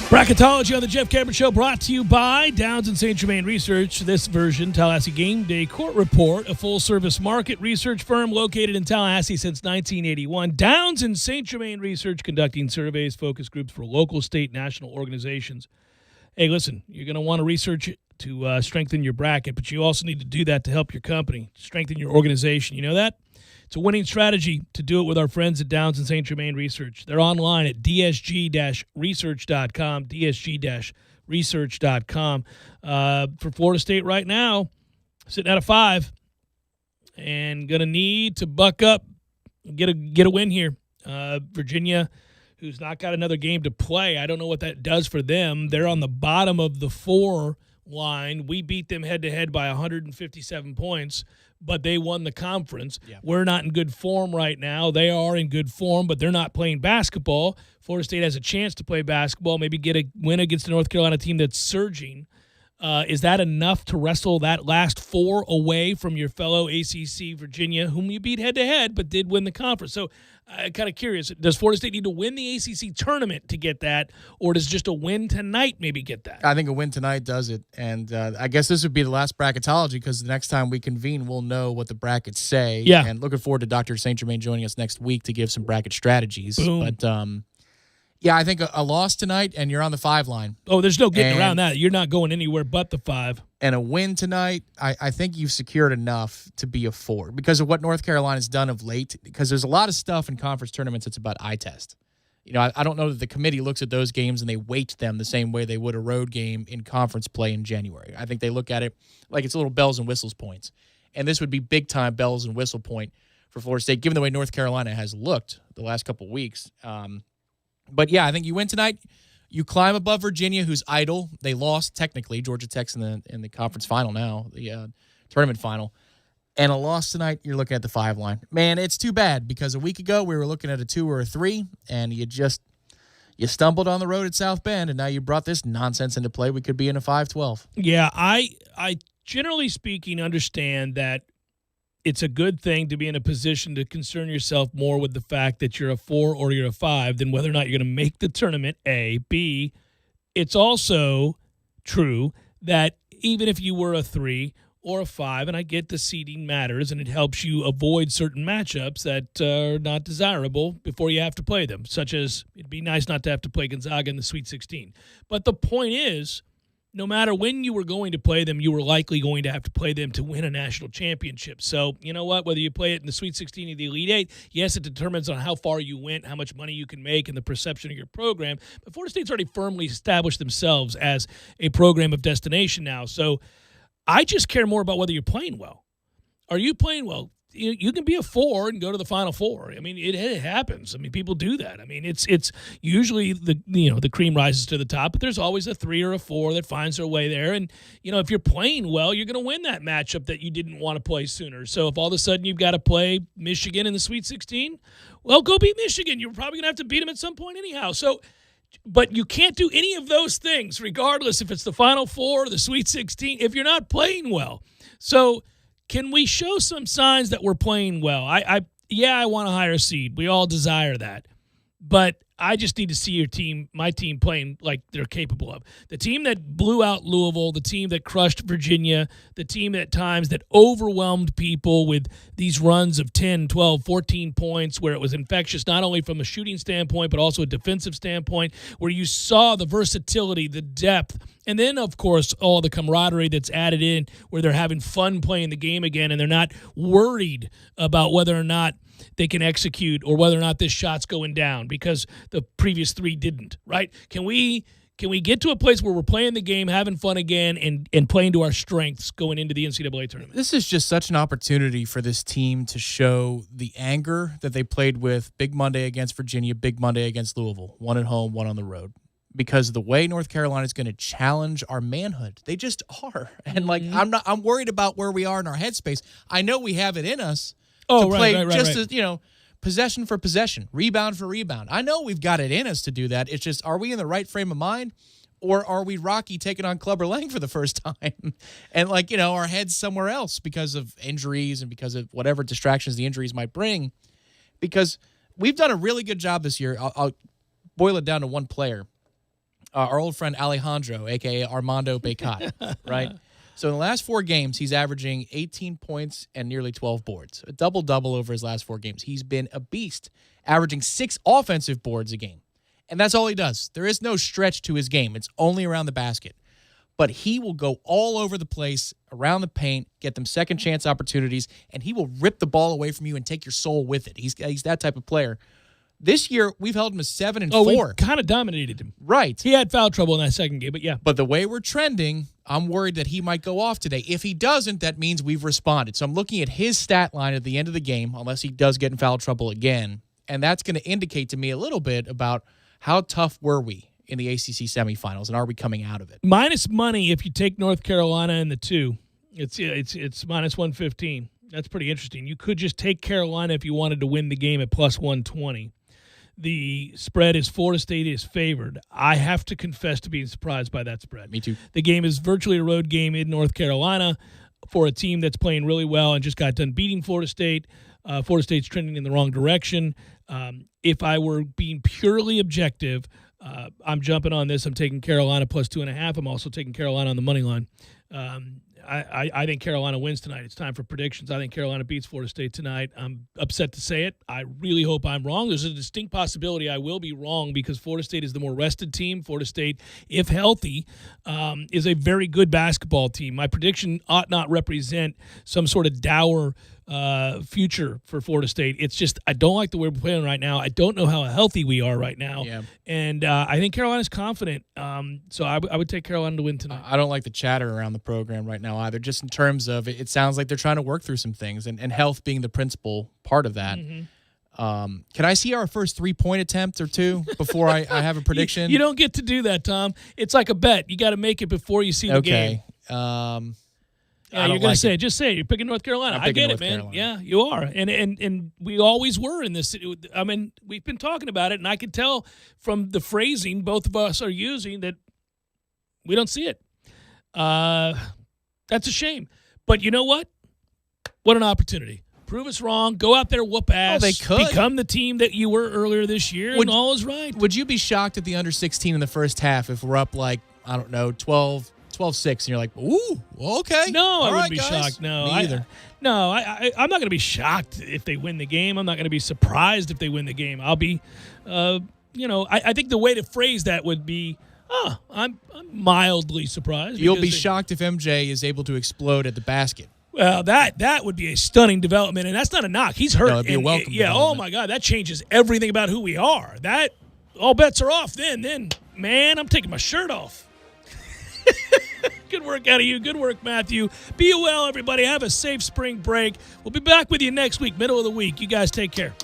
Bracketology on the Jeff Cameron Show, brought to you by Downs and St. Germain Research. This version, Tallahassee Game Day Court Report, a full-service market research firm located in Tallahassee since 1981. Downs and St. Germain Research, conducting surveys, focus groups for local, state, national organizations. Hey, listen, you're going to want to research it to strengthen your bracket, but you also need to do that to help your company, strengthen your organization. You know that? It's a winning strategy to do it with our friends at Downs and St. Germain Research. They're online at dsg-research.com, dsg-research.com. For Florida State right now, sitting at a 5, and going to need to buck up, get a win here. Virginia, who's not got another game to play, I don't know what that does for them. They're on the bottom of the 4 line. We beat them head-to-head by 157 points, but they won the conference. Yeah. We're not in good form right now. They are in good form, but they're not playing basketball. Florida State has a chance to play basketball, maybe get a win against the North Carolina team that's surging. Is that enough to wrestle that last 4 away from your fellow ACC Virginia, whom you beat head-to-head but did win the conference? So I'm kind of curious, does Florida State need to win the ACC tournament to get that, or does just a win tonight maybe get that? I think a win tonight does it, and I guess this would be the last bracketology because the next time we convene, we'll know what the brackets say. Yeah. And looking forward to Dr. St. Germain joining us next week to give some bracket strategies. Boom. But yeah, I think a loss tonight, and you're on the 5 line. Oh, there's no getting around that. You're not going anywhere but the 5. And a win tonight, I think you've secured enough to be a 4 because of what North Carolina's done of late, because there's a lot of stuff in conference tournaments that's about eye test. You know, I don't know that the committee looks at those games and they weight them the same way they would a road game in conference play in January. I think they look at it like it's little bells and whistles points. And this would be big-time bells and whistle point for Florida State, given the way North Carolina has looked the last couple of weeks. But, yeah, I think you win tonight. You climb above Virginia, who's idle. They lost, technically. Georgia Tech's in the conference final now, the tournament final. And a loss tonight, you're looking at the 5 line. Man, it's too bad because a week ago we were looking at a 2 or a 3, and you stumbled on the road at South Bend, and now you brought this nonsense into play. We could be in a 5-12. Yeah, I generally speaking understand that it's a good thing to be in a position to concern yourself more with the fact that you're a 4 or you're a 5 than whether or not you're going to make the tournament, A. B, it's also true that even if you were a 3 or a 5, and I get the seeding matters and it helps you avoid certain matchups that are not desirable before you have to play them, such as it'd be nice not to have to play Gonzaga in the Sweet 16. But the point is, no matter when you were going to play them, you were likely going to have to play them to win a national championship. So, you know what? Whether you play it in the Sweet 16 or the Elite 8, yes, it determines on how far you went, how much money you can make, and the perception of your program. But Florida State's already firmly established themselves as a program of destination now. So I just care more about whether you're playing well. Are you playing well? You can be a 4 and go to the Final Four. I mean, it happens. I mean, people do that. I mean, it's usually the cream rises to the top, but there's always a 3 or a 4 that finds their way there. And if you're playing well, you're going to win that matchup that you didn't want to play sooner. So if all of a sudden you've got to play Michigan in the Sweet 16, well, go beat Michigan. You're probably going to have to beat them at some point anyhow. So, but you can't do any of those things, regardless if it's the Final Four or the Sweet 16, if you're not playing well. So can we show some signs that we're playing well? I want a higher seed. We all desire that. But I just need to see my team playing like they're capable of. The team that blew out Louisville, the team that crushed Virginia, the team at times that overwhelmed people with these runs of 10, 12, 14 points where it was infectious, not only from a shooting standpoint, but also a defensive standpoint, where you saw the versatility, the depth, and then, of course, all the camaraderie that's added in where they're having fun playing the game again and they're not worried about whether or not they can execute or whether or not this shot's going down because the previous 3 didn't, right? Can we get to a place where we're playing the game, having fun again, and playing to our strengths going into the NCAA tournament? This is just such an opportunity for this team to show the anger that they played with Big Monday against Virginia, Big Monday against Louisville, 1 at home, 1 on the road. Because of the way North Carolina is going to challenge our manhood. They just are. And I'm worried about where we are in our headspace. I know we have it in us to play as, possession for possession, rebound for rebound. I know we've got it in us to do that. It's just, are we in the right frame of mind? Or are we Rocky taking on Clubber Lang for the first time? And our heads somewhere else because of injuries and because of whatever distractions the injuries might bring. Because we've done a really good job this year. I'll boil it down to one player. Our old friend Alejandro, a.k.a. Armando Becot, right? So in the last 4 games, he's averaging 18 points and nearly 12 boards. A double-double over his last 4 games. He's been a beast, averaging 6 offensive boards a game. And that's all he does. There is no stretch to his game. It's only around the basket. But he will go all over the place, around the paint, get them second chance opportunities, and he will rip the ball away from you and take your soul with it. He's that type of player. This year, we've held him to 7 and 4. We kind of dominated him. Right. He had foul trouble in that second game, but yeah. But the way we're trending, I'm worried that he might go off today. If he doesn't, that means we've responded. So I'm looking at his stat line at the end of the game, unless he does get in foul trouble again, and that's going to indicate to me a little bit about how tough were we in the ACC semifinals, and are we coming out of it? Minus money if you take North Carolina in the 2. It's minus 115. That's pretty interesting. You could just take Carolina if you wanted to win the game at plus 120. The spread is Florida State is favored. I have to confess to being surprised by that spread. Me too. The game is virtually a road game in North Carolina for a team that's playing really well and just got done beating Florida State. Florida State's trending in the wrong direction. If I were being purely objective, I'm jumping on this. I'm taking Carolina plus 2.5. I'm also taking Carolina on the money line. I think Carolina wins tonight. It's time for predictions. I think Carolina beats Florida State tonight. I'm upset to say it. I really hope I'm wrong. There's a distinct possibility I will be wrong because Florida State is the more rested team. Florida State, if healthy, is a very good basketball team. My prediction ought not represent some sort of dour future for Florida State. It's just I don't like the way we're playing right now. I don't know how healthy we are right now. Yeah. And I think Carolina's confident. So I would take Carolina to win tonight. I don't like the chatter around the program right now either, just in terms of it sounds like they're trying to work through some things, and health being the principal part of that. Mm-hmm. Can I see our first 3-point attempt or 2 before I have a prediction? You don't get to do that, Tom. It's like a bet. You got to make it before you see the game. Okay. Yeah, you're going to say it. Just say it. You're picking North Carolina. I get it, man. Carolina. Yeah, you are. And we always were in this. I mean, we've been talking about it, and I can tell from the phrasing both of us are using that we don't see it. That's a shame. But you know what? What an opportunity. Prove us wrong. Go out there, whoop ass. Oh, they could. Become the team that you were earlier this year, and all is right. Would you be shocked at the under 16 in the first half if we're up like, I don't know, 12-6, and you're like, ooh, okay. No, I wouldn't be guys. shocked. No, Me either. I'm not going to be shocked if they win the game. I'm not going to be surprised if they win the game. I'll be, I think the way to phrase that would be, I'm mildly surprised. You'll be shocked if MJ is able to explode at the basket. Well, that would be a stunning development, and that's not a knock. He's hurt. No, it'd be a welcome oh, my God, that changes everything about who we are. That all bets are off then, man, I'm taking my shirt off. Good work out of you. Good work, Matthew. Be well, everybody. Have a safe spring break. We'll be back with you next week, middle of the week. You guys take care.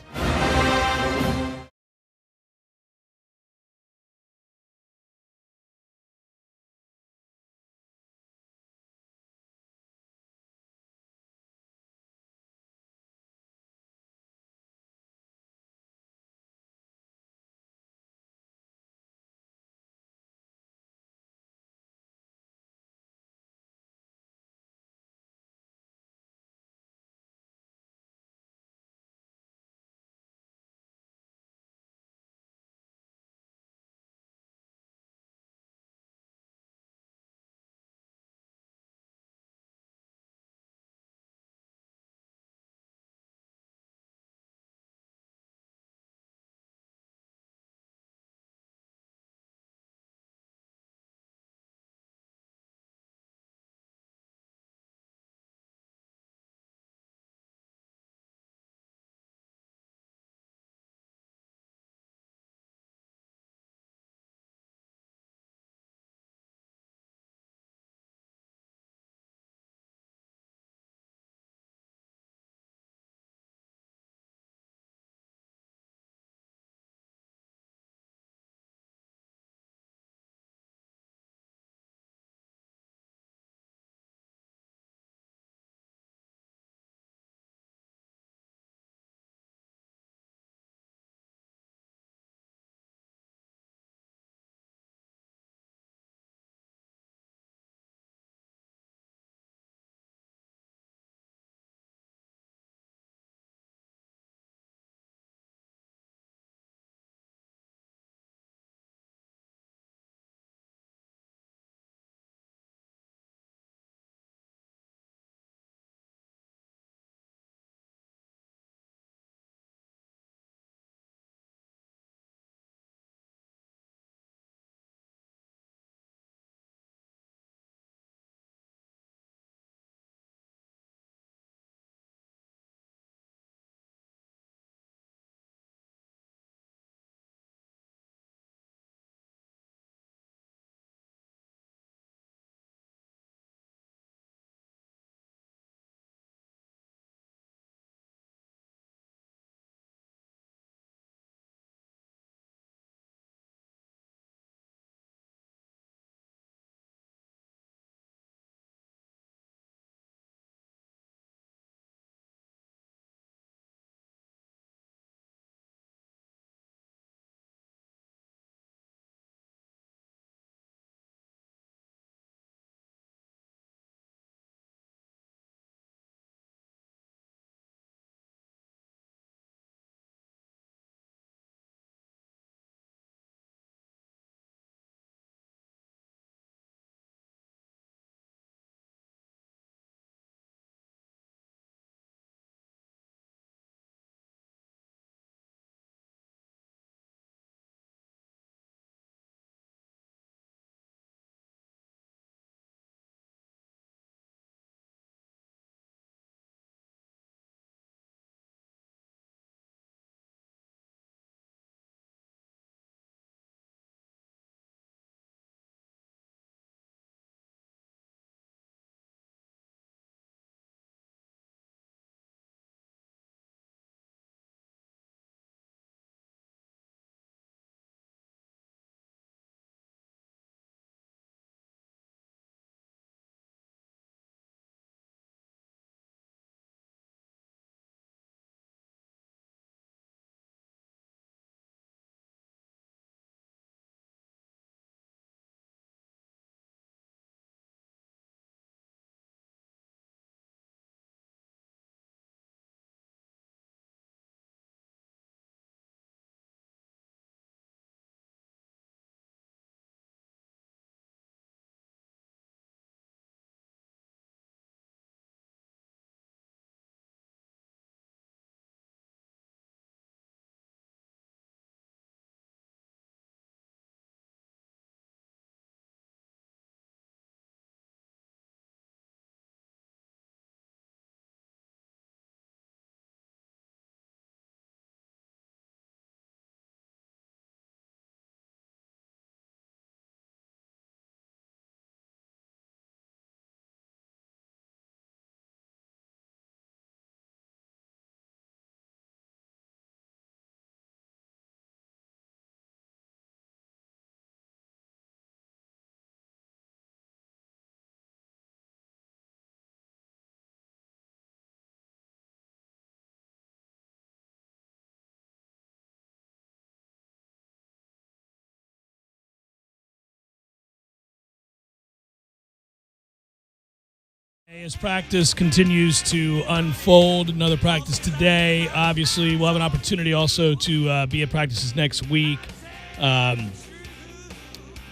As practice continues to unfold, another practice today. Obviously, we'll have an opportunity also to be at practices next week.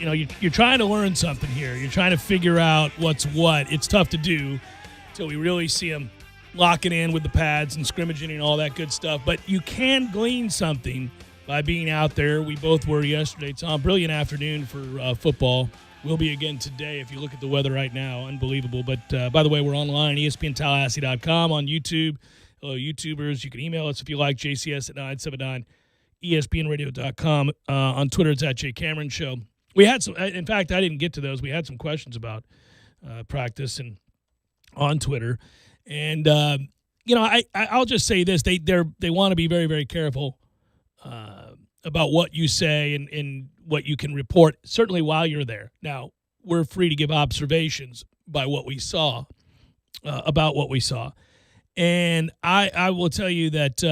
You're trying to learn something here. You're trying to figure out what's what. It's tough to do until we really see them locking in with the pads and scrimmaging and all that good stuff. But you can glean something by being out there. We both were yesterday, Tom. Brilliant afternoon for football. Will be again today if you look at the weather right now. Unbelievable. But, by the way, we're online, ESPNTallahassee.com, on YouTube. Hello, YouTubers. You can email us if you like, JCS at 979, ESPNradio.com. On Twitter, it's at Jay Cameron Show. We had some – in fact, I didn't get to those. We had some questions about practice and on Twitter. And, I'll just say this. They want to be very, very careful about what you say and what you can report, certainly while you're there. Now, we're free to give observations by what we saw, about what we saw. And I will tell you that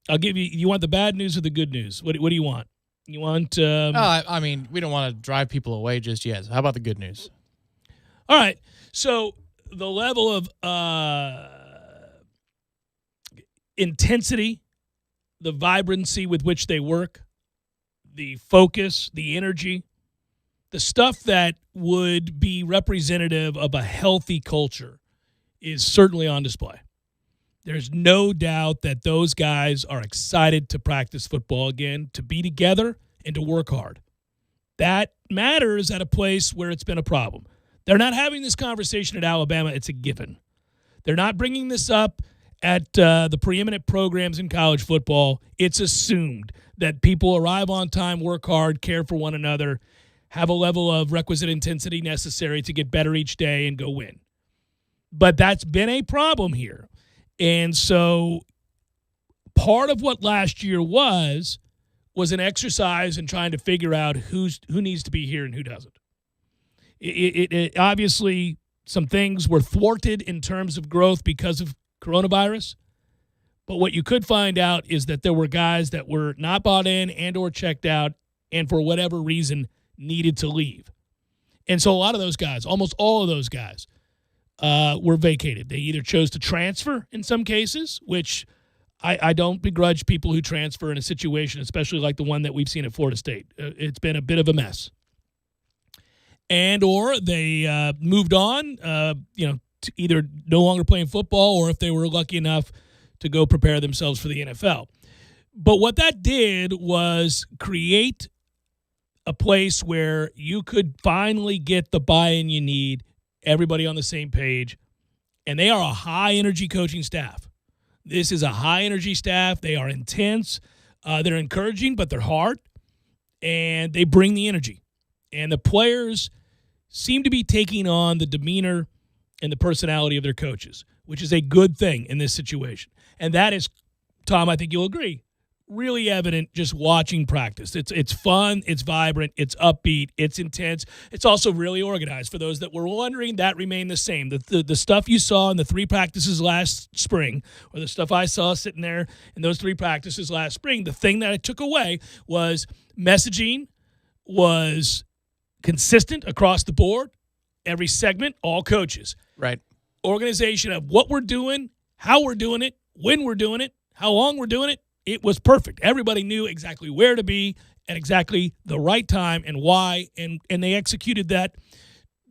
I'll give you – you want the bad news or the good news? What do you want? You want I mean, we don't want to drive people away just yet. How about the good news? All right. So the level of intensity, the vibrancy with which they work, the focus, the energy, the stuff that would be representative of a healthy culture is certainly on display. There's no doubt that those guys are excited to practice football again, to be together, and to work hard. That matters at a place where it's been a problem. They're not having this conversation at Alabama. It's a given. They're not bringing this up at the preeminent programs in college football. It's assumed that people arrive on time, work hard, care for one another, have a level of requisite intensity necessary to get better each day and go win. But that's been a problem here. And so part of what last year was an exercise in trying to figure out who needs to be here and who doesn't. It obviously, some things were thwarted in terms of growth because of coronavirus. But what you could find out is that there were guys that were not bought in and or checked out and for whatever reason needed to leave. And so a lot of those guys, almost all of those guys, were vacated. They either chose to transfer in some cases, which I don't begrudge people who transfer in a situation, especially like the one that we've seen at Florida State. It's been a bit of a mess. And or they moved on, to either no longer playing football or if they were lucky enough to go prepare themselves for the NFL. But what that did was create a place where you could finally get the buy-in you need, everybody on the same page, and they are a high-energy coaching staff. This is a high-energy staff. They are intense. They're encouraging, but they're hard, and they bring the energy. And the players seem to be taking on the demeanor and the personality of their coaches, which is a good thing in this situation. And that is, Tom, I think you'll agree, really evident just watching practice. It's fun, it's vibrant, it's upbeat, it's intense. It's also really organized. For those that were wondering, that remained the same. The stuff you saw in the 3 practices last spring, or the stuff I saw sitting there in those 3 practices last spring, the thing that I took away was messaging was consistent across the board, every segment, all coaches. Right. Organization of what we're doing, how we're doing it, when we're doing it, how long we're doing it. It was perfect. Everybody knew exactly where to be at exactly the right time and why, and they executed that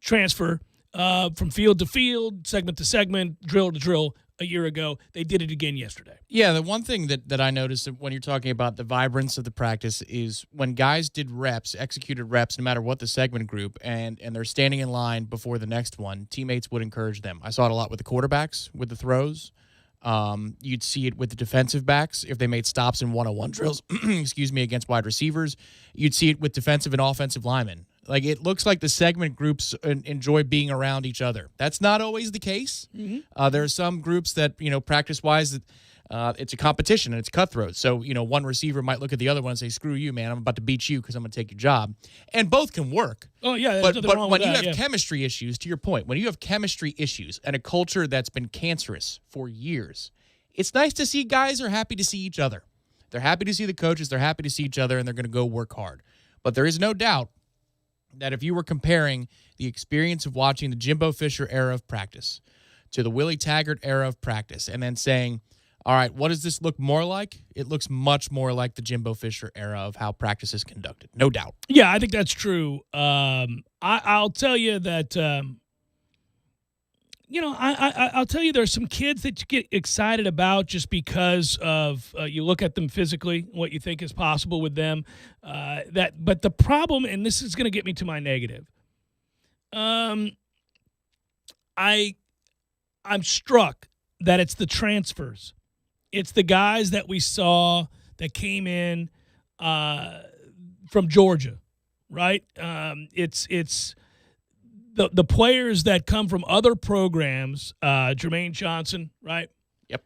transfer from field to field, segment to segment, drill to drill a year ago. They did it again yesterday. Yeah, the one thing that I noticed when you're talking about the vibrance of the practice is when guys did reps, executed reps, no matter what the segment group, and they're standing in line before the next one, teammates would encourage them. I saw it a lot with the quarterbacks, with the throws. You'd see it with the defensive backs if they made stops in one-on-one drills, against wide receivers. You'd see it with defensive and offensive linemen. Like, it looks like the segment groups enjoy being around each other. That's not always the case. Mm-hmm. There are some groups that, practice-wise, it's a competition and it's cutthroat. So, one receiver might look at the other one and say, screw you, man, I'm about to beat you because I'm going to take your job. And both can work. Oh, yeah. But when you have chemistry issues, to your point, when you have chemistry issues and a culture that's been cancerous for years, it's nice to see guys are happy to see each other. They're happy to see the coaches. They're happy to see each other, and they're going to go work hard. But there is no doubt that if you were comparing the experience of watching the Jimbo Fisher era of practice to the Willie Taggart era of practice and then saying, all right, what does this look more like? It looks much more like the Jimbo Fisher era of how practice is conducted, no doubt. Yeah, I think that's true. I'll tell you that, I'll tell you there's some kids that you get excited about just because of you look at them physically, what you think is possible with them. But the problem, and this is going to get me to my negative, I'm struck that it's the transfers. It's the guys that we saw that came in from Georgia, right? It's the players that come from other programs, Jermaine Johnson, right? Yep.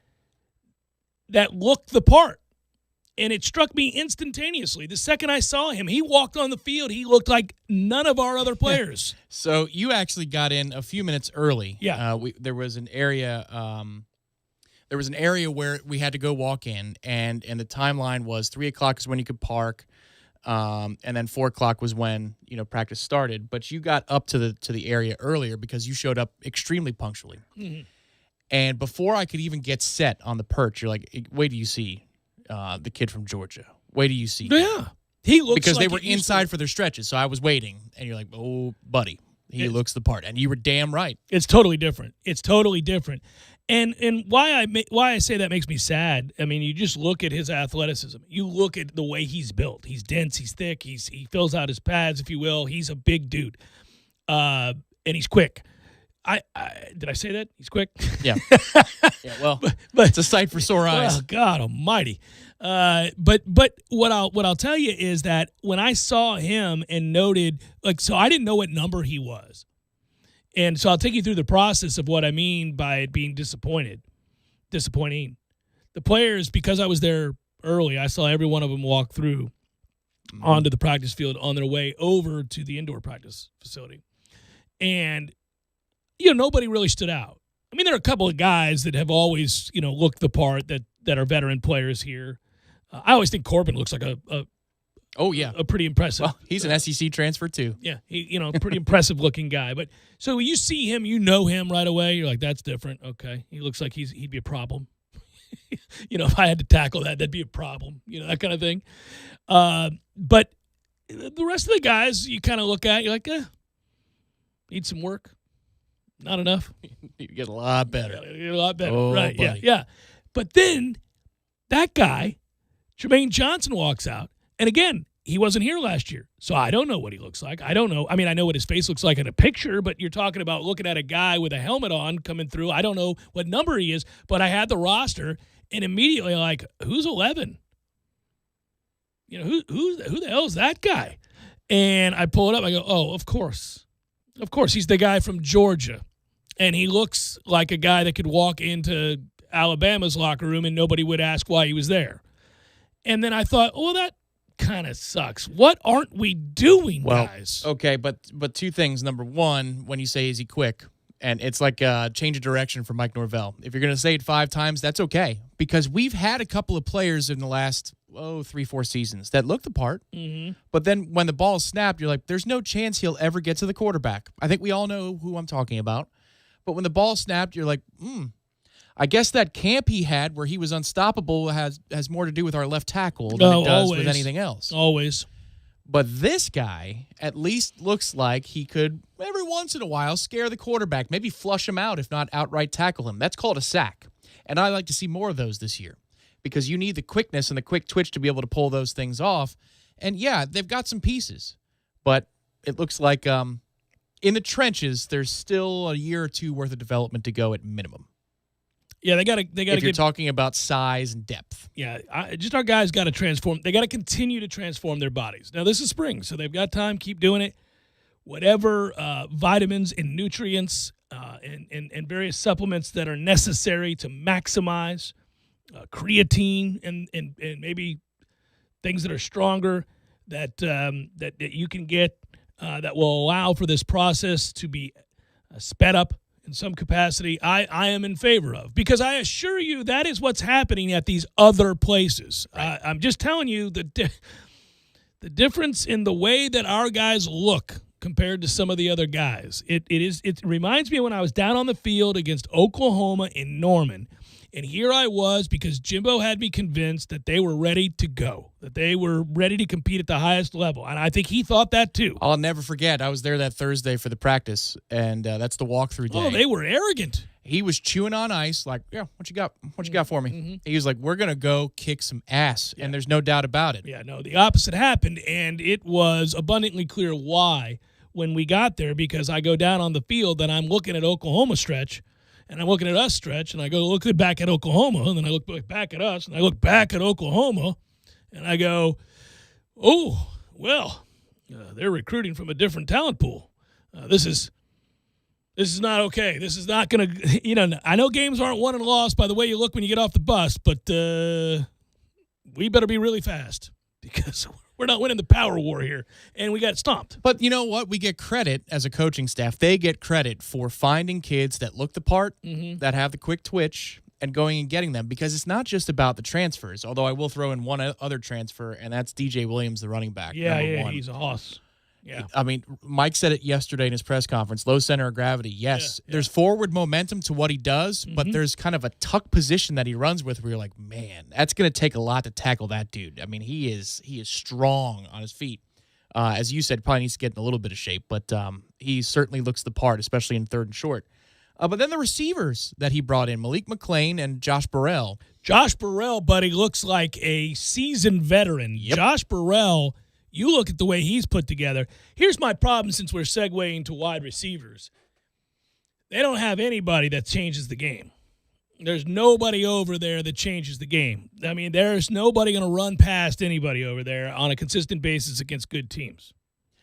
That look the part. And it struck me instantaneously. The second I saw him, he walked on the field. He looked like none of our other players. So you actually got in a few minutes early. Yeah. There was an area. There was an area where we had to go walk in, and the timeline was 3:00 is when you could park, and then 4:00 was when practice started. But you got up to the area earlier because you showed up extremely punctually. Mm-hmm. And before I could even get set on the perch, you're like, "Wait, do you see the kid from Georgia? Wait, do you see?" Yeah, he looks because like they were inside for their stretches. So I was waiting, and you're like, "Oh, buddy, he looks the part," and you were damn right. It's totally different. And why I say that makes me sad. I mean, you just look at his athleticism. You look at the way he's built. He's dense. He's thick. He fills out his pads, if you will. He's a big dude, and he's quick. Did I say that? He's quick? Yeah. Yeah. Well, but it's a sight for sore eyes. Oh God Almighty! But what I'll tell you is that when I saw him and noted, so I didn't know what number he was. And so I'll take you through the process of what I mean by it being disappointing. The players, because I was there early, I saw every one of them walk through onto the practice field on their way over to the indoor practice facility. And, nobody really stood out. I mean, there are a couple of guys that have always, looked the part that are veteran players here. I always think Corbin looks like a pretty impressive. Well, he's an SEC transfer too. Yeah, pretty impressive looking guy. But so when you see him, you know him right away. You're like, that's different. Okay, he looks like he'd be a problem. If I had to tackle that'd be a problem. That kind of thing. But the rest of the guys, you kind of look at, you're like, need some work. Not enough. You get a lot better. Get a lot better. Oh, right? buddy. Yeah. But then that guy, Jermaine Johnson, walks out. And again, he wasn't here last year, so I don't know what he looks like. I don't know. I mean, I know what his face looks like in a picture, but you're talking about looking at a guy with a helmet on coming through. I don't know what number he is, but I had the roster, and immediately like, who's 11? Who the hell is that guy? And I pull it up. I go, oh, of course, he's the guy from Georgia, and he looks like a guy that could walk into Alabama's locker room and nobody would ask why he was there. And then I thought, oh, that kind of sucks. What aren't we doing, guys? Okay, but two things. Number one, when you say is he quick, and it's like a change of direction for Mike Norvell. If you're going to say it 5 times, that's okay, because we've had a couple of players in the last 3-4 seasons that look the part. Mm-hmm. But then when the ball is snapped, you're like, there's no chance he'll ever get to the quarterback. I think we all know who I'm talking about. But when the ball snapped, you're like, I guess that camp he had where he was unstoppable has more to do with our left tackle than it does with anything else. Always. But this guy at least looks like he could, every once in a while, scare the quarterback, maybe flush him out, if not outright tackle him. That's called a sack. And I like to see more of those this year because you need the quickness and the quick twitch to be able to pull those things off. And, yeah, they've got some pieces. But it looks like in the trenches, there's still a year or two worth of development to go at minimum. Yeah, they got to. If you're talking about size and depth. Yeah, just our guys got to transform. They got to continue to transform their bodies. Now this is spring, so they've got time. Keep doing it. Whatever vitamins and nutrients and various supplements that are necessary to maximize creatine and maybe things that are stronger that you can get that will allow for this process to be sped up in some capacity, I am in favor of, because I assure you that is what's happening at these other places. Right. I'm just telling you the difference in the way that our guys look compared to some of the other guys. It reminds me of when I was down on the field against Oklahoma in Norman. And here I was because Jimbo had me convinced that they were ready to go, that they were ready to compete at the highest level. And I think he thought that too. I'll never forget. I was there that Thursday for the practice, and that's the walkthrough day. Oh, they were arrogant. He was chewing on ice like, yeah, what you got? What you got for me? Mm-hmm. He was like, we're going to go kick some ass, and there's no doubt about it. Yeah, no, the opposite happened, and it was abundantly clear why when we got there, because I go down on the field and I'm looking at Oklahoma stretch, and I'm looking at us stretch, and I go look back at Oklahoma, and then I look back at us, and I look back at Oklahoma, and I go, oh, well, they're recruiting from a different talent pool. This is not okay. This is not going to, I know games aren't won and lost by the way you look when you get off the bus, but we better be really fast because we're not winning the power war here, and we got stomped. But you know what? We get credit as a coaching staff. They get credit for finding kids that look the part, that have the quick twitch, and going and getting them, because it's not just about the transfers, although I will throw in one other transfer, and that's DJ Williams, the running back. Yeah, he's a hoss. Yeah. I mean, Mike said it yesterday in his press conference, low center of gravity. Yes, there's forward momentum to what he does, but there's kind of a tuck position that he runs with where you're like, man, that's going to take a lot to tackle that dude. I mean, he is strong on his feet. As you said, probably needs to get in a little bit of shape, but he certainly looks the part, especially in third and short. But then the receivers that he brought in, Malik McClain and Josh Burrell. Josh Burrell, buddy, looks like a seasoned veteran. Yep. Josh Burrell, you look at the way he's put together. Here's my problem since we're segueing to wide receivers. They don't have anybody that changes the game. There's nobody over there that changes the game. I mean, there's nobody going to run past anybody over there on a consistent basis against good teams.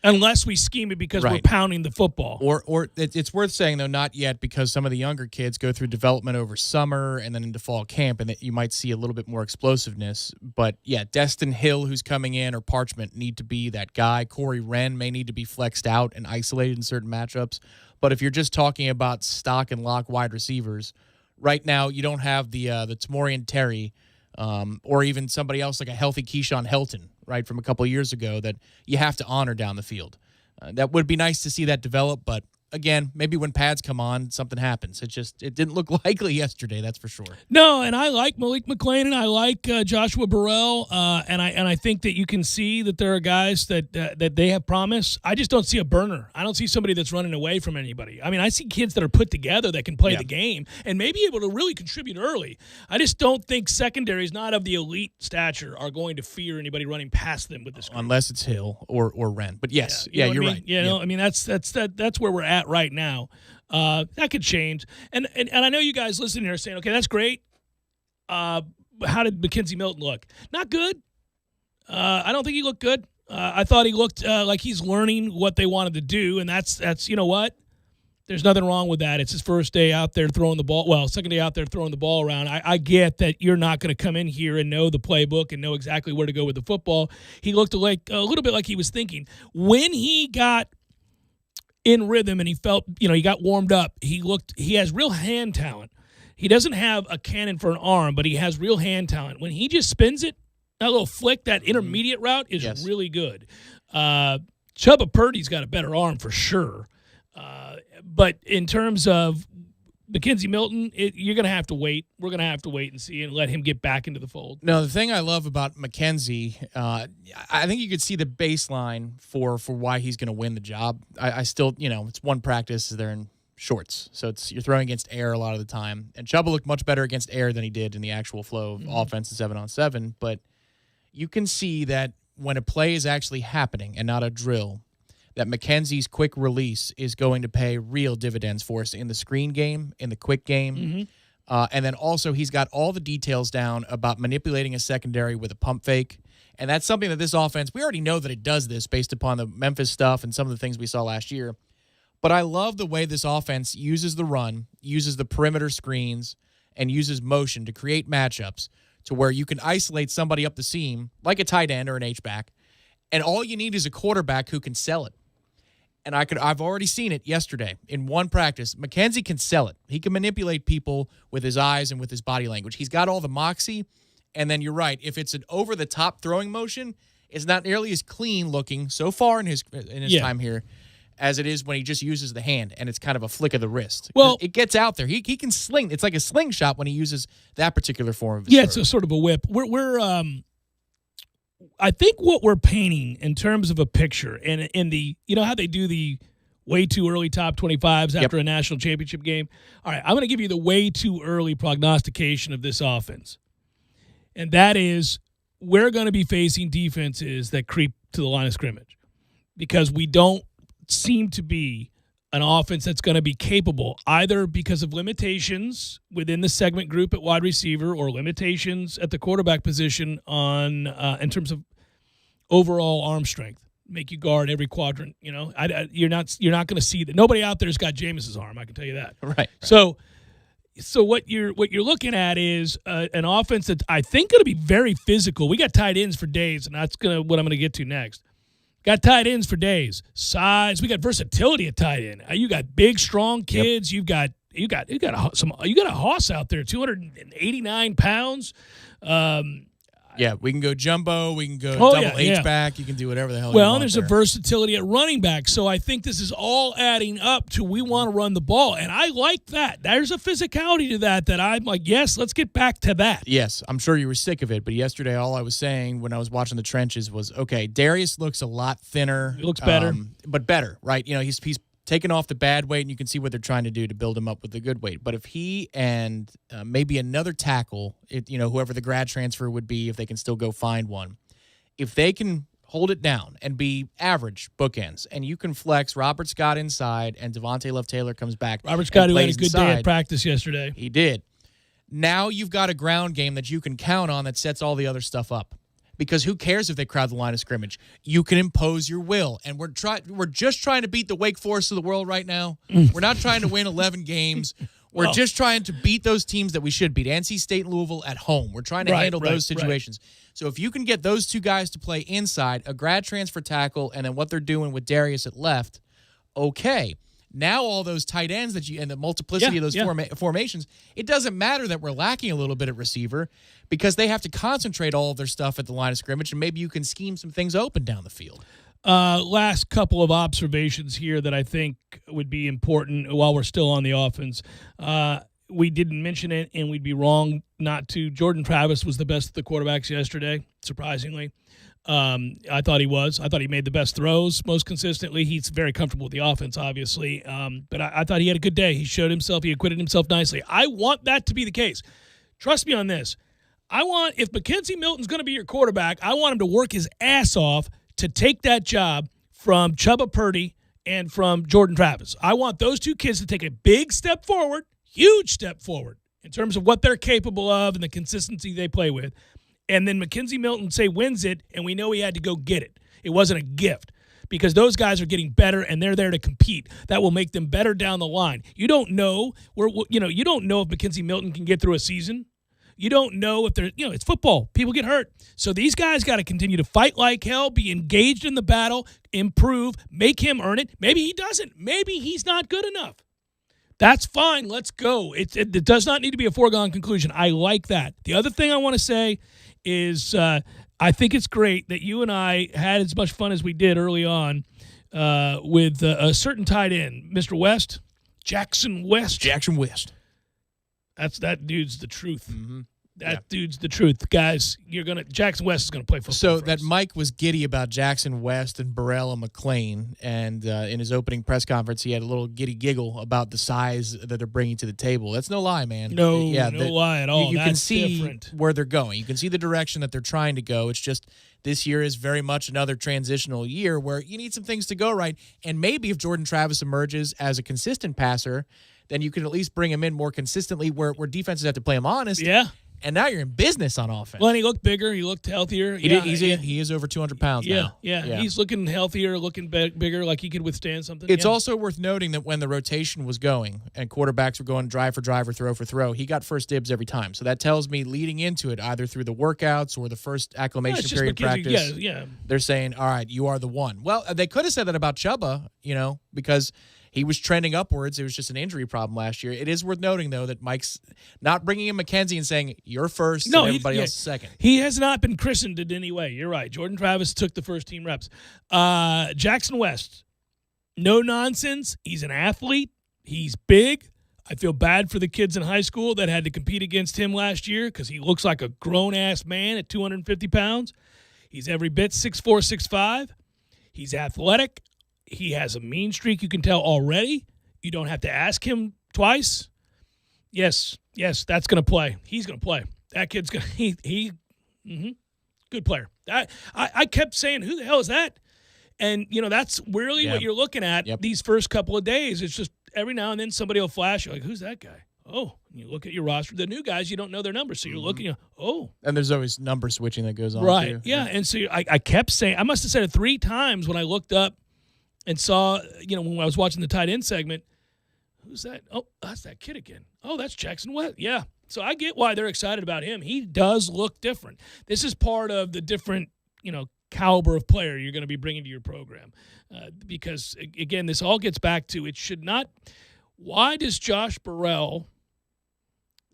Unless we scheme it because we're pounding the football. Or it's worth saying, though, not yet, because some of the younger kids go through development over summer and then into fall camp, and that you might see a little bit more explosiveness. But, yeah, Destin Hill, who's coming in, or Parchment need to be that guy. Corey Wren may need to be flexed out and isolated in certain matchups. But if you're just talking about stock and lock wide receivers, right now you don't have the Tamorian Terry or even somebody else like a healthy Keyshawn Helton, right, from a couple of years ago that you have to honor down the field. That would be nice to see that develop, but again, maybe when pads come on, something happens. It didn't look likely yesterday, that's for sure. No, and I like Malik McClain and I like Joshua Burrell, and I think that you can see that there are guys that they have promise. I just don't see a burner. I don't see somebody that's running away from anybody. I mean, I see kids that are put together that can play the game and may be able to really contribute early. I just don't think secondaries, not of the elite stature, are going to fear anybody running past them with this group. Unless it's Hill or Wren. But yes, you're right. I mean, that's where we're at right now. That could change. And I know you guys listening here are saying, okay, that's great. How did Mackenzie Milton look? Not good. I don't think he looked good. I thought he looked like he's learning what they wanted to do, and that's you know what? There's nothing wrong with that. It's his first day out there throwing the ball. Well, second day out there throwing the ball around. I get that you're not going to come in here and know the playbook and know exactly where to go with the football. He looked like a little bit like he was thinking. When he got in rhythm and he felt, he got warmed up, he has real hand talent. He doesn't have a cannon for an arm, but he has real hand talent. When he just spins it, that little flick, that intermediate route is really good. Chubba Purdy's got a better arm for sure. But in terms of Mackenzie Milton, you're going to have to wait. We're going to have to wait and see and let him get back into the fold. No, the thing I love about Mackenzie, I think you could see the baseline for why he's going to win the job. I still, it's one practice. They're in shorts. So you're throwing against air a lot of the time. And Chubba looked much better against air than he did in the actual flow of offense in 7-on-7. But you can see that when a play is actually happening and not a drill, that Mackenzie's quick release is going to pay real dividends for us in the screen game, in the quick game. And then also he's got all the details down about manipulating a secondary with a pump fake. And that's something that this offense, we already know that it does this based upon the Memphis stuff and some of the things we saw last year. But I love the way this offense uses the run, uses the perimeter screens, and uses motion to create matchups to where you can isolate somebody up the seam, like a tight end or an H-back, and all you need is a quarterback who can sell it. And I've already seen it yesterday in one practice. Mackenzie can sell it. He can manipulate people with his eyes and with his body language. He's got all the moxie. And then you're right. If it's an over-the-top throwing motion, it's not nearly as clean looking so far in his time here as it is when he just uses the hand and it's kind of a flick of the wrist. Well, it gets out there. He can sling. It's like a slingshot when he uses that particular form of his it's a sort of a whip. I think what we're painting in terms of a picture and in the, how they do the way too early top 25s after a national championship game. All right, I'm going to give you the way too early prognostication of this offense. And that is, we're going to be facing defenses that creep to the line of scrimmage because we don't seem to be an offense that's going to be capable either because of limitations within the segment group at wide receiver or limitations at the quarterback position on in terms of overall arm strength. Make you guard every quadrant. You're not going to see that. Nobody out there's got Jameis's arm. I can tell you that. Right. So what you're looking at is an offense that I think going to be very physical. We got tight ends for days, and that's what I'm going to get to next. Got tight ends for days. Size. We got versatility at tight end. You got big, strong kids. Yep. You got a hoss out there, 289 pounds. We can go jumbo. We can go double H-back. You can do whatever the hell you want. Well, and there's a versatility at running back. So I think this is all adding up to we want to run the ball. And I like that. There's a physicality to that I'm like, yes, let's get back to that. Yes, I'm sure you were sick of it. But yesterday, all I was saying when I was watching the trenches was, okay, Darius looks a lot thinner. He looks better. But better, right? He's taking off the bad weight, and you can see what they're trying to do to build him up with the good weight. But if he and maybe another tackle, whoever the grad transfer would be, if they can still go find one, if they can hold it down and be average bookends, and you can flex Robert Scott inside and Devontae Love-Taylor comes back. Robert Scott, who had a good day at practice yesterday. He did. Now you've got a ground game that you can count on that sets all the other stuff up. Because who cares if they crowd the line of scrimmage? You can impose your will. And we're just trying to beat the Wake Forest of the world right now. We're not trying to win 11 games. We're just trying to beat those teams that we should beat. NC State and Louisville at home. We're trying to handle those situations. Right. So if you can get those two guys to play inside, a grad transfer tackle, and then what they're doing with Darius at left, okay. Now all those tight ends and the multiplicity of those formations, it doesn't matter that we're lacking a little bit at receiver because they have to concentrate all of their stuff at the line of scrimmage, and maybe you can scheme some things open down the field. Last couple of observations here that I think would be important while we're still on the offense. We didn't mention it, and we'd be wrong not to. Jordan Travis was the best of the quarterbacks yesterday, surprisingly. I thought he was. I thought he made the best throws most consistently. He's very comfortable with the offense, obviously. But I thought he had a good day. He showed himself. He acquitted himself nicely. I want that to be the case. Trust me on this. If Mackenzie Milton's going to be your quarterback, I want him to work his ass off to take that job from Chubba Purdy and from Jordan Travis. I want those two kids to take a big step forward, huge step forward, in terms of what they're capable of and the consistency they play with. And then Mackenzie Milton, wins it, and we know he had to go get it. It wasn't a gift because those guys are getting better, and they're there to compete. That will make them better down the line. You don't know you don't know if Mackenzie Milton can get through a season. You don't know if they're, it's football. People get hurt. So these guys got to continue to fight like hell, be engaged in the battle, improve, make him earn it. Maybe he doesn't. Maybe he's not good enough. That's fine. Let's go. It does not need to be a foregone conclusion. I like that. The other thing I want to say is I think it's great that you and I had as much fun as we did early on with a certain tight end, Mr. West, Jackson West. Jackson West. That dude's the truth. Mm-hmm. Dude's the truth, guys. Jackson West is gonna play football. So that Mike was giddy about Jackson West and Burrell and McClain, and in his opening press conference, he had a little giddy giggle about the size that they're bringing to the table. That's no lie, man. No lie at all. You That's can see different. Where they're going. You can see the direction that they're trying to go. It's just this year is very much another transitional year where you need some things to go right. And maybe if Jordan Travis emerges as a consistent passer, then you can at least bring him in more consistently where defenses have to play him honest. Yeah. And now you're in business on offense. Well, and he looked bigger. He looked healthier. He is over 200 pounds now. Yeah. He's looking healthier, looking bigger, like he could withstand something. It's also worth noting that when the rotation was going and quarterbacks were going drive for drive or throw for throw, he got first dibs every time. So that tells me leading into it, either through the workouts or the first acclimation period practice, they're saying, all right, you are the one. Well, they could have said that about Chubba, because he was trending upwards. It was just an injury problem last year. It is worth noting, though, that Mike's not bringing in McKenzie and saying, you're first and everybody else is second. He has not been christened in any way. You're right. Jordan Travis took the first team reps. Jackson West, No nonsense. He's an athlete. He's big. I feel bad for the kids in high school that had to compete against him last year because he looks like a grown-ass man at 250 pounds. He's every bit 6'4", 6'5". He's athletic. He has a mean streak you can tell already. You don't have to ask him twice. Yes, that's going to play. He's going to play. That kid's going to good player. I kept saying, who the hell is that? And, that's really what you're looking at these first couple of days. It's just every now and then somebody will flash. You're like, who's that guy? Oh, you look at your roster. The new guys, you don't know their numbers. So you're looking, And there's always number switching that goes on, right, too. Yeah. And so I kept saying, I must have said it 3 times when I looked up and saw, when I was watching the tight end segment, who's that? Oh, that's that kid again. Oh, that's Jackson West. Yeah. So I get why they're excited about him. He does look different. This is part of the different, caliber of player you're going to be bringing to your program. Because, again, this all gets back to it should not – why does Josh Burrell,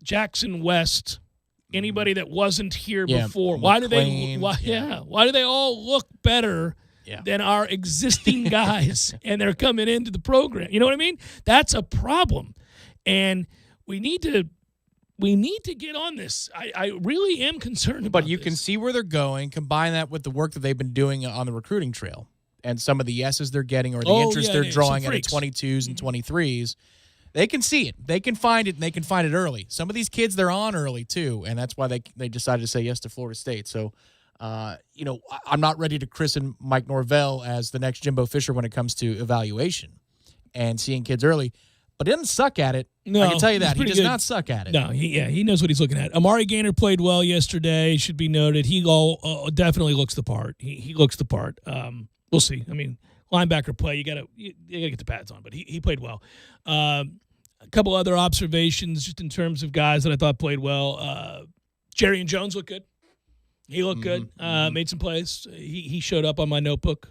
Jackson West, anybody that wasn't here before, why do they all look better than our existing guys and they're coming into the program? You know what I mean? That's a problem. And we need to get on this. I really am concerned about this. But you can see where they're going. Combine that with the work that they've been doing on the recruiting trail and some of the yeses they're getting or the interest they're drawing at 22s and 23s. They can see it. They can find it, and they can find it early. Some of these kids, they're on early, too, and that's why they decided to say yes to Florida State. So, I'm not ready to christen Mike Norvell as the next Jimbo Fisher when it comes to evaluation and seeing kids early. But he doesn't suck at it. No, I can tell you that. He does not suck at it. No, he knows what he's looking at. Amari Gaynor played well yesterday, should be noted. He definitely looks the part. He looks the part. We'll see. I mean, linebacker play, you gotta get the pads on, but he played well. A couple other observations just in terms of guys that I thought played well. Jerry and Jones looked good. He looked good. Made some plays. He showed up on my notebook.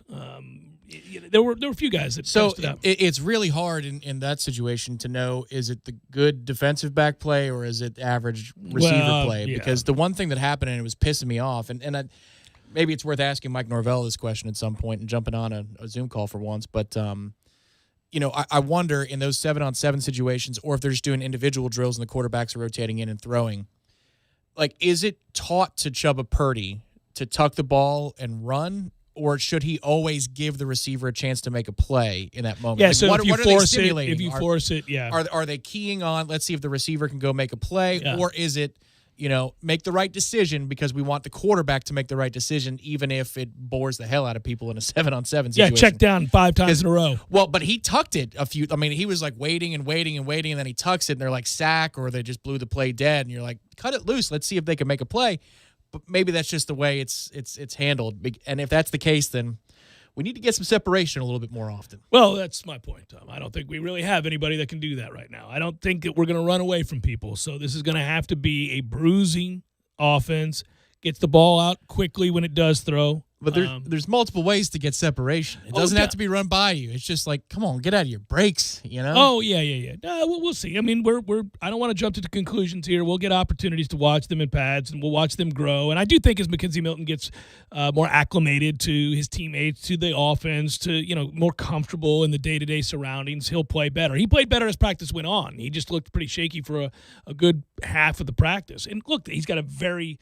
There were a few guys that posted up. It's really hard in that situation to know, is it the good defensive back play or is it average receiver play? Yeah. Because the one thing that happened, and it was pissing me off, and maybe it's worth asking Mike Norvell this question at some point and jumping on a Zoom call for once, but I wonder in those 7-on-7 situations, or if they're just doing individual drills and the quarterbacks are rotating in and throwing, like, is it taught to Chubba Purdy to tuck the ball and run, or should he always give the receiver a chance to make a play in that moment? Yeah, like, so what if you are force they stimulating? If you force it, yeah. Are they keying on, let's see if the receiver can go make a play, or is it, make the right decision because we want the quarterback to make the right decision, even if it bores the hell out of people in a 7-on-7 situation? Yeah, check down 5 times in a row. Well, but he tucked it a few. I mean, he was like waiting, and then he tucks it, and they're like sack, or they just blew the play dead, and you're like, cut it loose. Let's see if they can make a play. But maybe that's just the way it's handled. And if that's the case, then we need to get some separation a little bit more often. Well, that's my point, Tom. I don't think we really have anybody that can do that right now. I don't think that we're going to run away from people. So this is going to have to be a bruising offense. Gets the ball out quickly when it does throw. But there's multiple ways to get separation. It doesn't have to be run by you. It's just like, come on, get out of your breaks, Oh, yeah. No, we'll see. I mean, I don't want to jump to the conclusions here. We'll get opportunities to watch them in pads, and we'll watch them grow. And I do think as McKenzie Milton gets more acclimated to his teammates, to the offense, to, more comfortable in the day-to-day surroundings, he'll play better. He played better as practice went on. He just looked pretty shaky for a good half of the practice. And look, he's got a very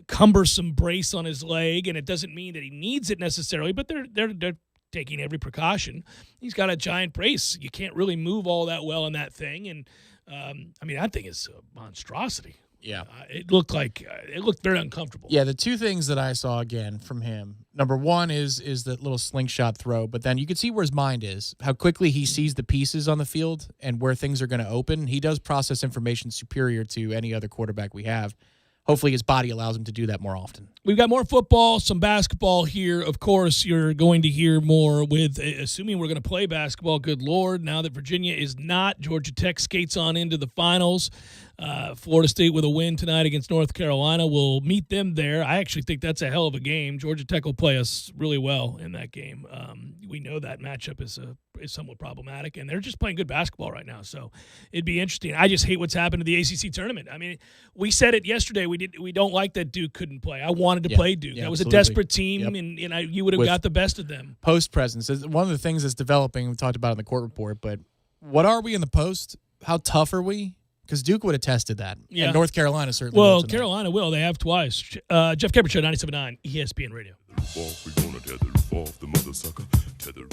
cumbersome brace on his leg, and it doesn't mean that he needs it necessarily, but they're taking every precaution. He's got a giant brace. You can't really move all that well in that thing, and that thing is a monstrosity. Yeah, it looked very uncomfortable. Yeah, the two things that I saw again from him, number one is that little slingshot throw, but then you can see where his mind is, how quickly he sees the pieces on the field and where things are going to open. He does process information superior to any other quarterback we have. Hopefully his body allows him to do that more often. We've got more football, some basketball here. Of course, you're going to hear more with, assuming we're going to play basketball, good Lord, now that Virginia is not. Georgia Tech skates on into the finals. Florida State with a win tonight against North Carolina. We'll meet them there. I actually think that's a hell of a game. Georgia Tech will play us really well in that game. We know that matchup is is somewhat problematic, and they're just playing good basketball right now. So it'd be interesting. I just hate what's happened to the ACC tournament. I mean, we said it yesterday. We don't like that Duke couldn't play. I wanted to play Duke. That was absolutely. A desperate team, and you would have got the best of them. Post presence is one of the things that's developing. We talked about it in the court report, but what are we in the post? How tough are we? Because Duke would have tested that. Yeah. And North Carolina certainly will. Well, Carolina will. They have twice. Jeff Kemper Show, 97.9 ESPN Radio. We're gonna tether off the mother sucker. Tether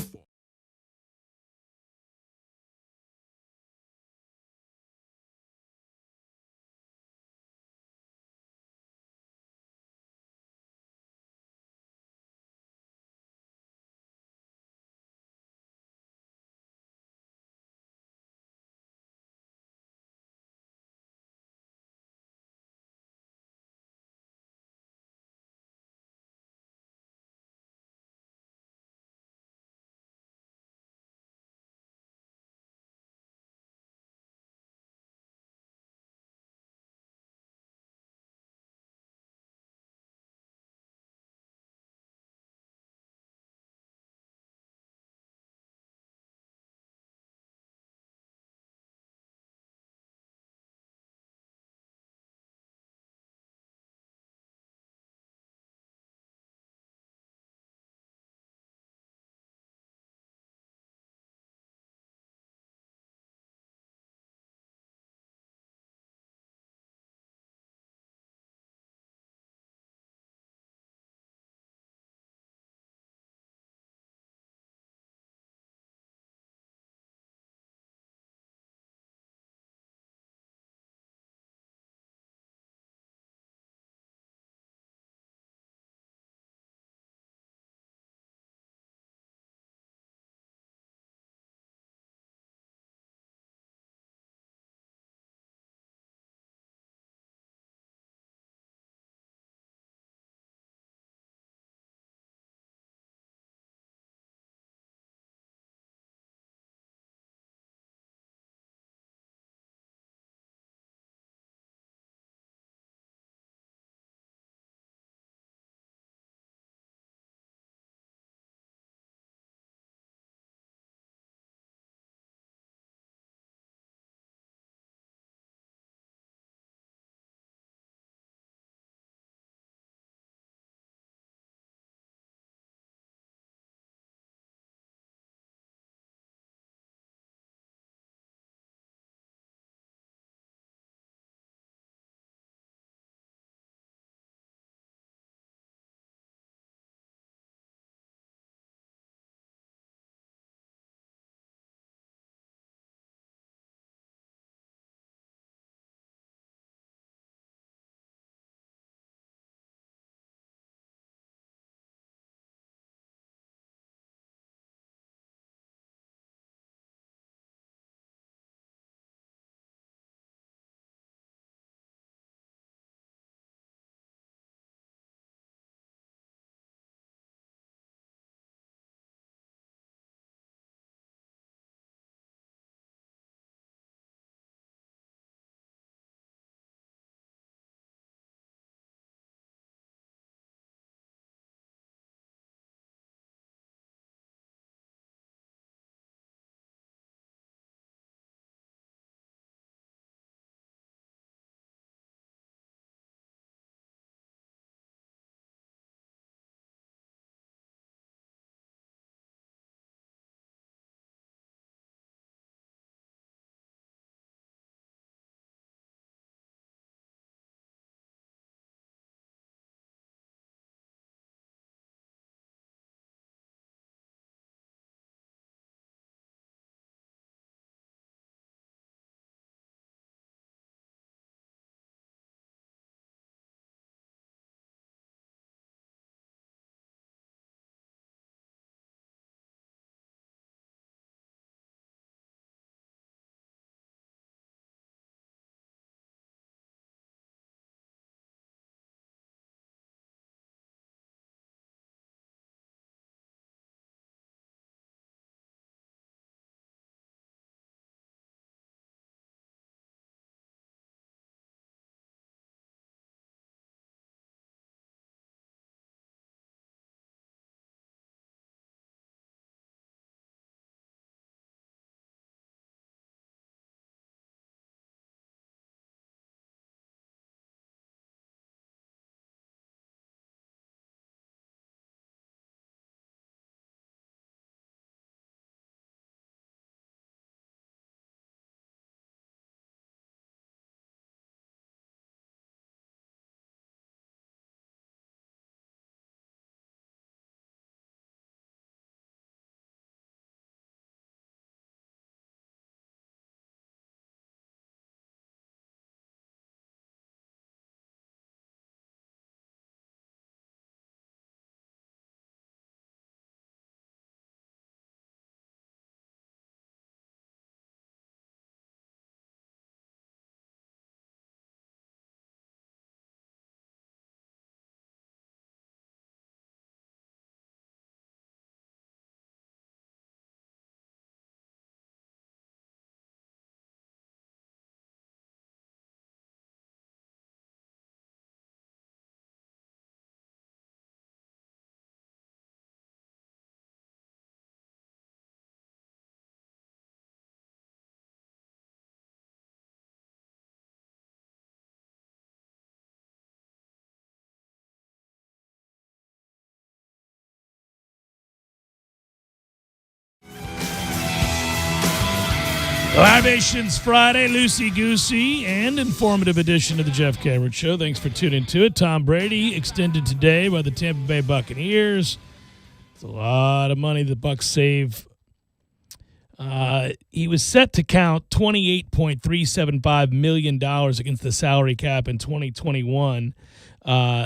Libations Friday, loosey-goosey, and informative edition of the Jeff Cameron Show. Thanks for tuning to it. Tom Brady extended today by the Tampa Bay Buccaneers. It's a lot of money the Bucs save. He was set to count $28.375 million against the salary cap in 2021.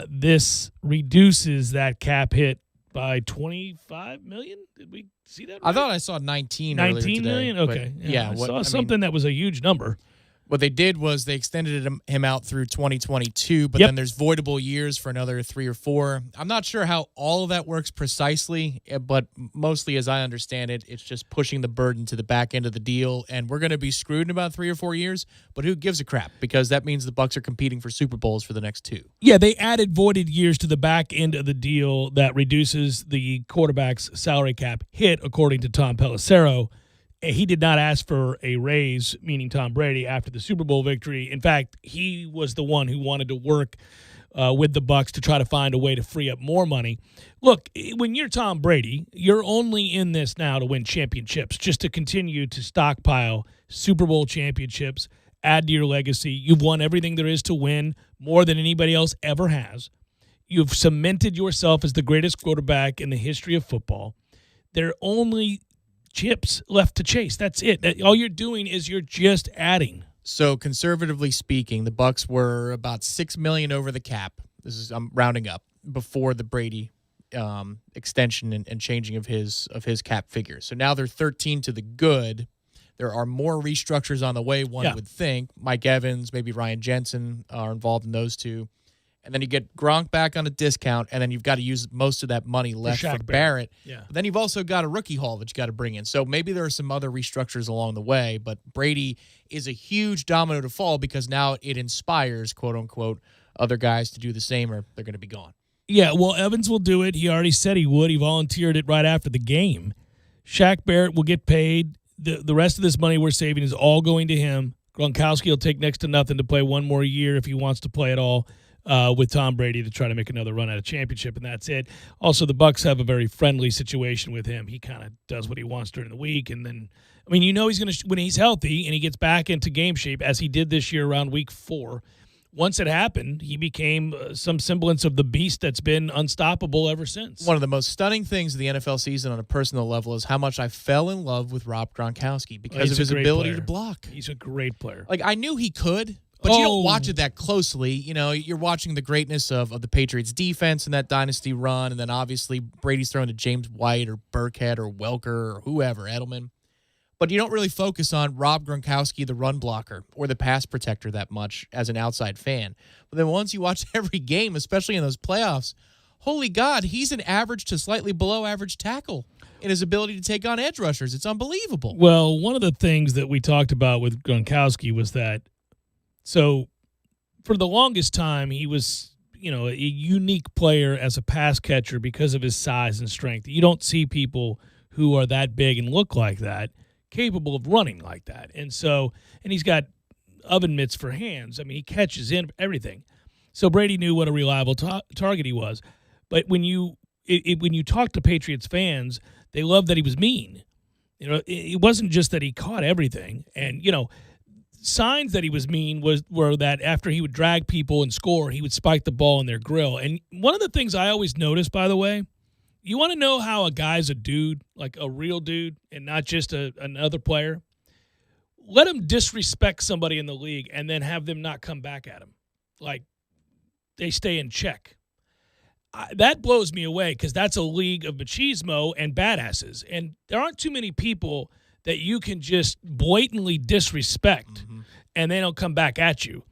This reduces that cap hit by $25 million. Did we see that? Right? I thought I saw 19 $19 million? Okay. Yeah. I saw something that was a huge number. What they did was they extended him out through 2022, but then there's voidable years for another 3 or 4. I'm not sure how all of that works precisely, but mostly as I understand it, it's just pushing the burden to the back end of the deal, and we're going to be screwed in about 3 or 4 years, but who gives a crap? Because that means the Bucs are competing for Super Bowls for the next 2. Yeah, they added voided years to the back end of the deal that reduces the quarterback's salary cap hit, according to Tom Pelissero. He did not ask for a raise, meaning Tom Brady, after the Super Bowl victory. In fact, he was the one who wanted to work with the Bucs to try to find a way to free up more money. Look, when you're Tom Brady, you're only in this now to win championships, just to continue to stockpile Super Bowl championships, add to your legacy. You've won everything there is to win, more than anybody else ever has. You've cemented yourself as the greatest quarterback in the history of football. They're only chips left to chase. That's it. All you're doing is you're just adding. So conservatively speaking, the Bucs were about $6 million over the cap. I'm rounding up before the Brady extension and changing of his cap figure. So now they're 13 to the good. There are more restructures on the way, one would think. Mike Evans, maybe Ryan Jensen are involved in those two. And then you get Gronk back on a discount, and then you've got to use most of that money left for Barrett. Yeah. But then you've also got a rookie haul that you got to bring in. So maybe there are some other restructures along the way, but Brady is a huge domino to fall because now it inspires, quote-unquote, other guys to do the same or they're going to be gone. Yeah, well, Evans will do it. He already said he would. He volunteered it right after the game. Shaq Barrett will get paid. The rest of this money we're saving is all going to him. Gronkowski will take next to nothing to play one more year if he wants to play at all. With Tom Brady to try to make another run at a championship, and that's it. Also, the Bucs have a very friendly situation with him. He kind of does what he wants during the week, and then, I mean, he's going to when he's healthy and he gets back into game shape, as he did this year around week 4. Once it happened, he became some semblance of the beast that's been unstoppable ever since. One of the most stunning things of the NFL season on a personal level is how much I fell in love with Rob Gronkowski because of his ability to block. He's a great player. Like, I knew he could. But you don't watch it that closely. You know, you're watching the greatness of the Patriots defense in that dynasty run, and then obviously Brady's throwing to James White or Burkhead or Welker or whoever, Edelman. But you don't really focus on Rob Gronkowski, the run blocker, or the pass protector that much as an outside fan. But then once you watch every game, especially in those playoffs, holy God, he's an average to slightly below average tackle in his ability to take on edge rushers. It's unbelievable. Well, one of the things that we talked about with Gronkowski was that so for the longest time, he was, a unique player as a pass catcher because of his size and strength. You don't see people who are that big and look like that capable of running like that. And he's got oven mitts for hands. I mean, he catches in everything. So Brady knew what a reliable target he was. But when you talk to Patriots fans, they love that he was mean. It wasn't just that he caught everything. And, signs that he was mean were that after he would drag people and score, he would spike the ball in their grill. And one of the things I always notice, by the way, you want to know how a guy's a dude, like a real dude, and not just another player? Let him disrespect somebody in the league and then have them not come back at him. Like, they stay in check. That blows me away because that's a league of machismo and badasses. And there aren't too many people that you can just blatantly disrespect and they don't come back at you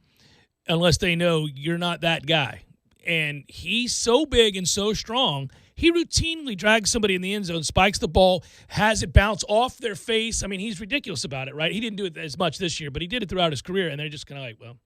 unless they know you're not that guy. And he's so big and so strong, he routinely drags somebody in the end zone, spikes the ball, has it bounce off their face. I mean, he's ridiculous about it, right? He didn't do it as much this year, but he did it throughout his career, and they're just kind of like, well,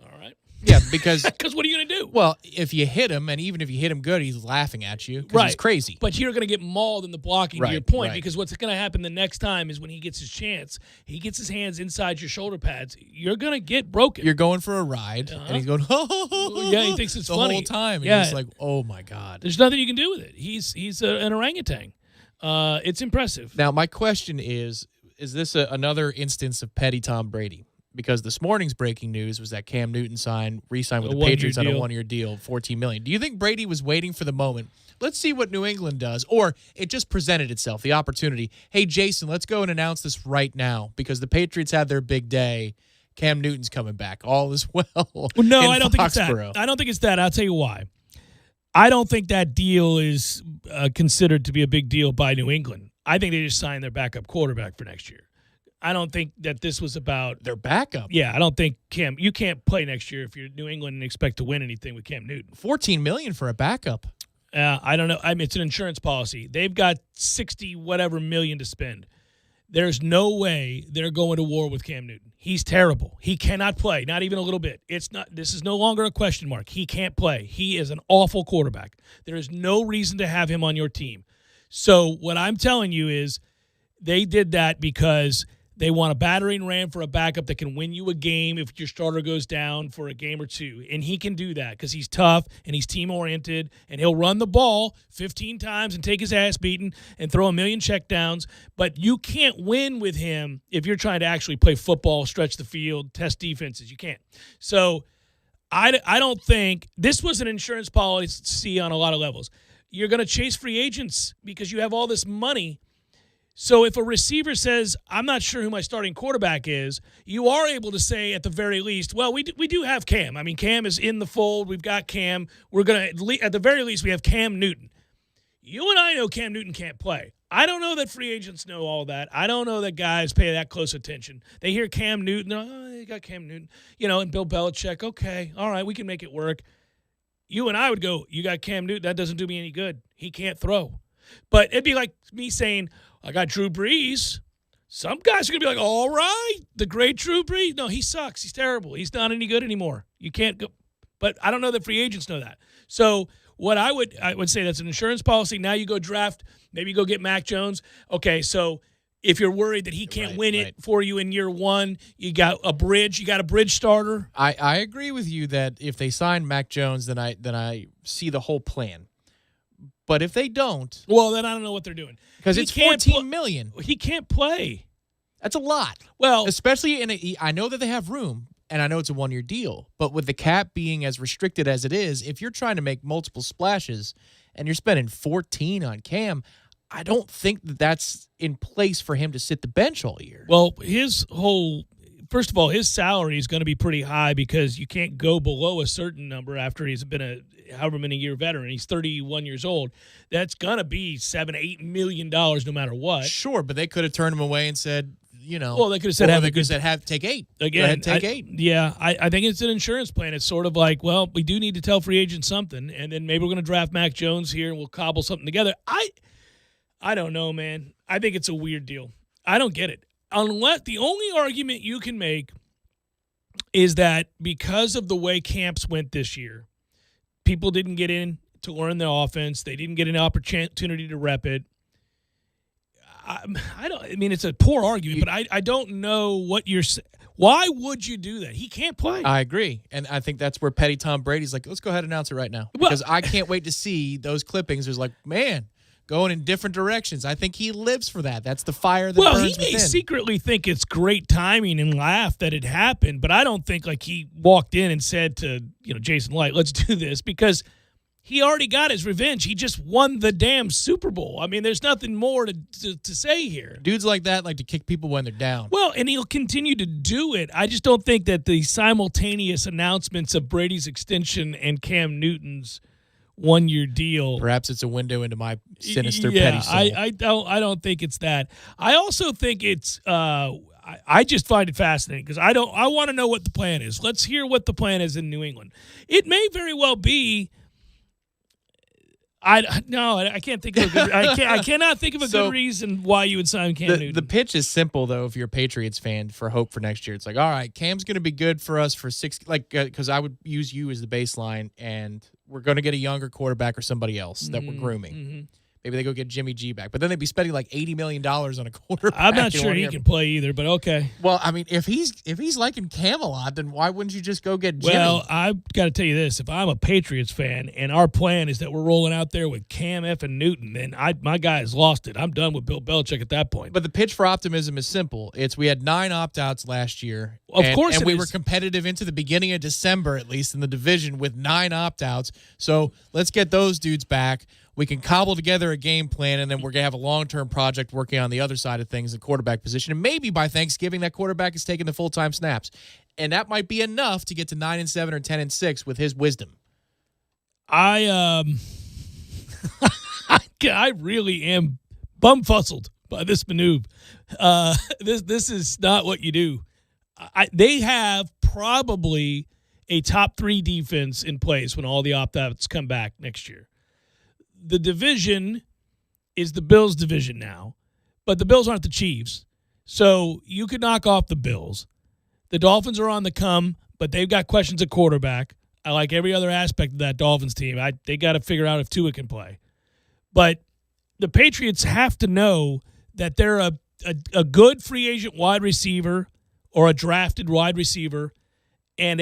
all right. Yeah, because what are you going to do? Well, if you hit him, and even if you hit him good, he's laughing at you because he's crazy. But you're going to get mauled in the blocking, to your point, because what's going to happen the next time is when he gets his chance, he gets his hands inside your shoulder pads, you're going to get broken. You're going for a ride, and he's going, yeah, he thinks it's funny the whole time. And you're just like, oh, my God. There's nothing you can do with it. He's an orangutan. It's impressive. Now, my question is, this another instance of petty Tom Brady? Because this morning's breaking news was that Cam Newton re-signed with the Patriots on a 1-year deal, $14 million. Do you think Brady was waiting for the moment? Let's see what New England does. Or it just presented itself, the opportunity. Hey, Jason, let's go and announce this right now because the Patriots had their big day. Cam Newton's coming back. All is well. No, I don't think it's that. I don't think it's that. I'll tell you why. I don't think that deal is considered to be a big deal by New England. I think they just signed their backup quarterback for next year. I don't think that this was about their backup. Yeah, I don't think you can't play next year if you're New England and expect to win anything with Cam Newton. $14 million for a backup. I don't know. I mean, it's an insurance policy. They've got 60 whatever million to spend. There's no way they're going to war with Cam Newton. He's terrible. He cannot play, not even a little bit. This is no longer a question mark. He can't play. He is an awful quarterback. There is no reason to have him on your team. So what I'm telling you is they did that because they want a battering ram for a backup that can win you a game if your starter goes down for a game or two. And he can do that because he's tough and he's team-oriented, and he'll run the ball 15 times and take his ass beaten and throw a million checkdowns. But you can't win with him if you're trying to actually play football, stretch the field, test defenses. You can't. So I don't think – this was an insurance policy on a lot of levels. You're going to chase free agents because you have all this money. So if a receiver says, I'm not sure who my starting quarterback is, you are able to say at the very least, well, we do have Cam. I mean, Cam is in the fold. We've got Cam. We're going to, at the very least, we have Cam Newton. You and I know Cam Newton can't play. I don't know that free agents know all that. I don't know that guys pay that close attention. They hear Cam Newton, they got Cam Newton, and Bill Belichick, okay, all right, we can make it work. You and I would go, you got Cam Newton, that doesn't do me any good. He can't throw. But it'd be like me saying, I got Drew Brees. Some guys are going to be like, all right, the great Drew Brees. No, he sucks. He's terrible. He's not any good anymore. You can't go. But I don't know that free agents know that. So what I would say that's an insurance policy. Now you go draft, maybe go get Mac Jones. Okay, so if you're worried that he can't win it for you in year one, you got a bridge starter. I agree with you that if they sign Mac Jones, then I see the whole plan. But if they don't, well, then I don't know what they're doing because it's $14 million. He can't play. That's a lot. Well, especially I know that they have room, and I know it's a 1-year deal. But with the cap being as restricted as it is, if you're trying to make multiple splashes and you're spending 14 on Cam, I don't think that's in place for him to sit the bench all year. Well, first of all, his salary is going to be pretty high because you can't go below a certain number after he's been a however many year veteran. He's 31 years old. That's going to be $7-8 million no matter what. Sure, but they could have turned him away and said, well, they could have said, take 8. Again, take 8. Yeah, I think it's an insurance plan. It's sort of like, well, we do need to tell free agents something, and then maybe we're going to draft Mac Jones here and we'll cobble something together. I don't know, man. I think it's a weird deal. I don't get it. Unless the only argument you can make is that because of the way camps went this year, people didn't get in to learn the offense. They didn't get an opportunity to rep it. I mean, it's a poor argument, but I don't know what you're saying. Why would you do that? He can't play. I agree. And I think that's where petty Tom Brady's like, let's go ahead and announce it right now. Because I can't wait to see those clippings. There's like, man, going in different directions. I think he lives for that. That's the fire that burns within. He may secretly think it's great timing and laugh that it happened, but I don't think like he walked in and said to Jason Light, let's do this, because he already got his revenge. He just won the damn Super Bowl. I mean, there's nothing more to say here. Dudes like that like to kick people when they're down. Well, and he'll continue to do it. I just don't think that the simultaneous announcements of Brady's extension and Cam Newton's 1-year deal. Perhaps it's a window into my sinister petty soul. I don't think it's that. I also think it's I just find it fascinating because I want to know what the plan is. Let's hear what the plan is in New England. It may very well be I can't think of a good I cannot think of a good reason why you would sign Cam Newton. The pitch is simple though if you're a Patriots fan for hope for next year. It's like, all right, Cam's going to be good for us for 6 cuz I would use you as the baseline and we're going to get a younger quarterback or somebody else that we're grooming. Mm-hmm. Maybe they go get Jimmy G back. But then they'd be spending like $80 million on a quarterback. I'm not sure he can play either, but okay. Well, I mean, if he's like in Camelot, then why wouldn't you just go get Jimmy? Well, I've got to tell you this. If I'm a Patriots fan and our plan is that we're rolling out there with Cam F. and Newton, then my guy has lost it. I'm done with Bill Belichick at that point. But the pitch for optimism is simple. We had 9 opt-outs last year. Of course, and we were competitive into the beginning of December, at least in the division, with 9 opt-outs. So let's get those dudes back. We can cobble together a game plan, and then we're going to have a long-term project working on the other side of things, the quarterback position. And maybe by Thanksgiving, that quarterback is taking the full-time snaps. And that might be enough to get to 9-7 or 10-6 with his wisdom. I really am bumfuzzled by this maneuver. This is not what you do. They have probably a top 3 defense in place when all the opt-outs come back next year. The division is the Bills' division now, but the Bills aren't the Chiefs. So you could knock off the Bills. The Dolphins are on the come, but they've got questions at quarterback. I like every other aspect of that Dolphins team. They got to figure out if Tua can play. But the Patriots have to know that they're a good free agent wide receiver or a drafted wide receiver and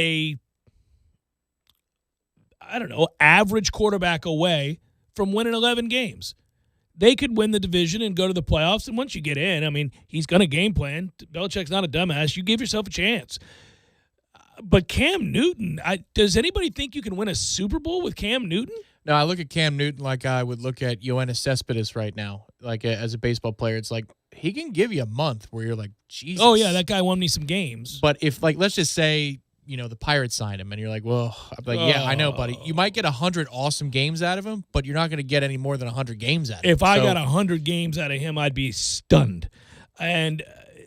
average quarterback away from winning 11 games. They could win the division and go to the playoffs, and once you get in, I mean, he's going to game plan. Belichick's not a dumbass. You give yourself a chance. But Cam Newton, does anybody think you can win a Super Bowl with Cam Newton? No, I look at Cam Newton like I would look at Yoenis Cespedes right now, like as a baseball player. It's like he can give you a month where you're like, Jesus. Oh, yeah, that guy won me some games. But if, like, let's just say, the Pirates signed him, and you're like, well, I'm like, yeah, I know, buddy. You might get 100 awesome games out of him, but you're not going to get any more than 100 games out of him. If I got 100 games out of him, I'd be stunned. And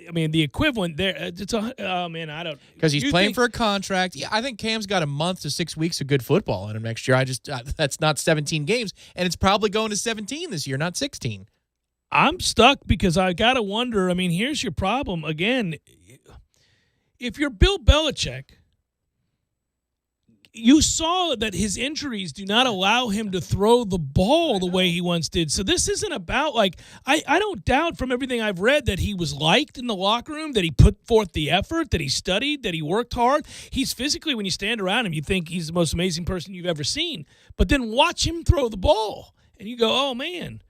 I mean, the equivalent there, I don't. Because he's playing for a contract. Yeah, I think Cam's got a month to 6 weeks of good football in him next year. That's not 17 games, and it's probably going to 17 this year, not 16. I'm stuck because I got to wonder. I mean, here's your problem. Again, if you're Bill Belichick, you saw that his injuries do not allow him to throw the ball the way he once did. So this isn't about, like, I don't doubt from everything I've read that he was liked in the locker room, that he put forth the effort, that he studied, that he worked hard. He's physically, when you stand around him, you think he's the most amazing person you've ever seen. But then watch him throw the ball, and you go, oh, man.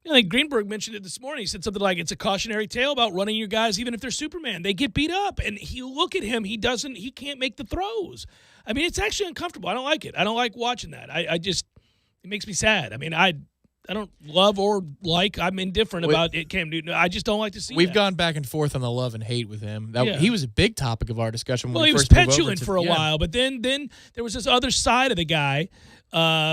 Like Greenberg mentioned it this morning. He said something like, it's a cautionary tale about running your guys even if they're Superman. They get beat up. And you look at him, he can't make the throws. I mean, it's actually uncomfortable. I don't like it. I don't like watching that. It makes me sad. I mean, I don't love or like. I'm indifferent about it, Cam Newton. I just don't like to see We've gone back and forth on the love and hate with him. He was a big topic of our discussion when he was first moved petulant over for a while, but then there was this other side of the guy,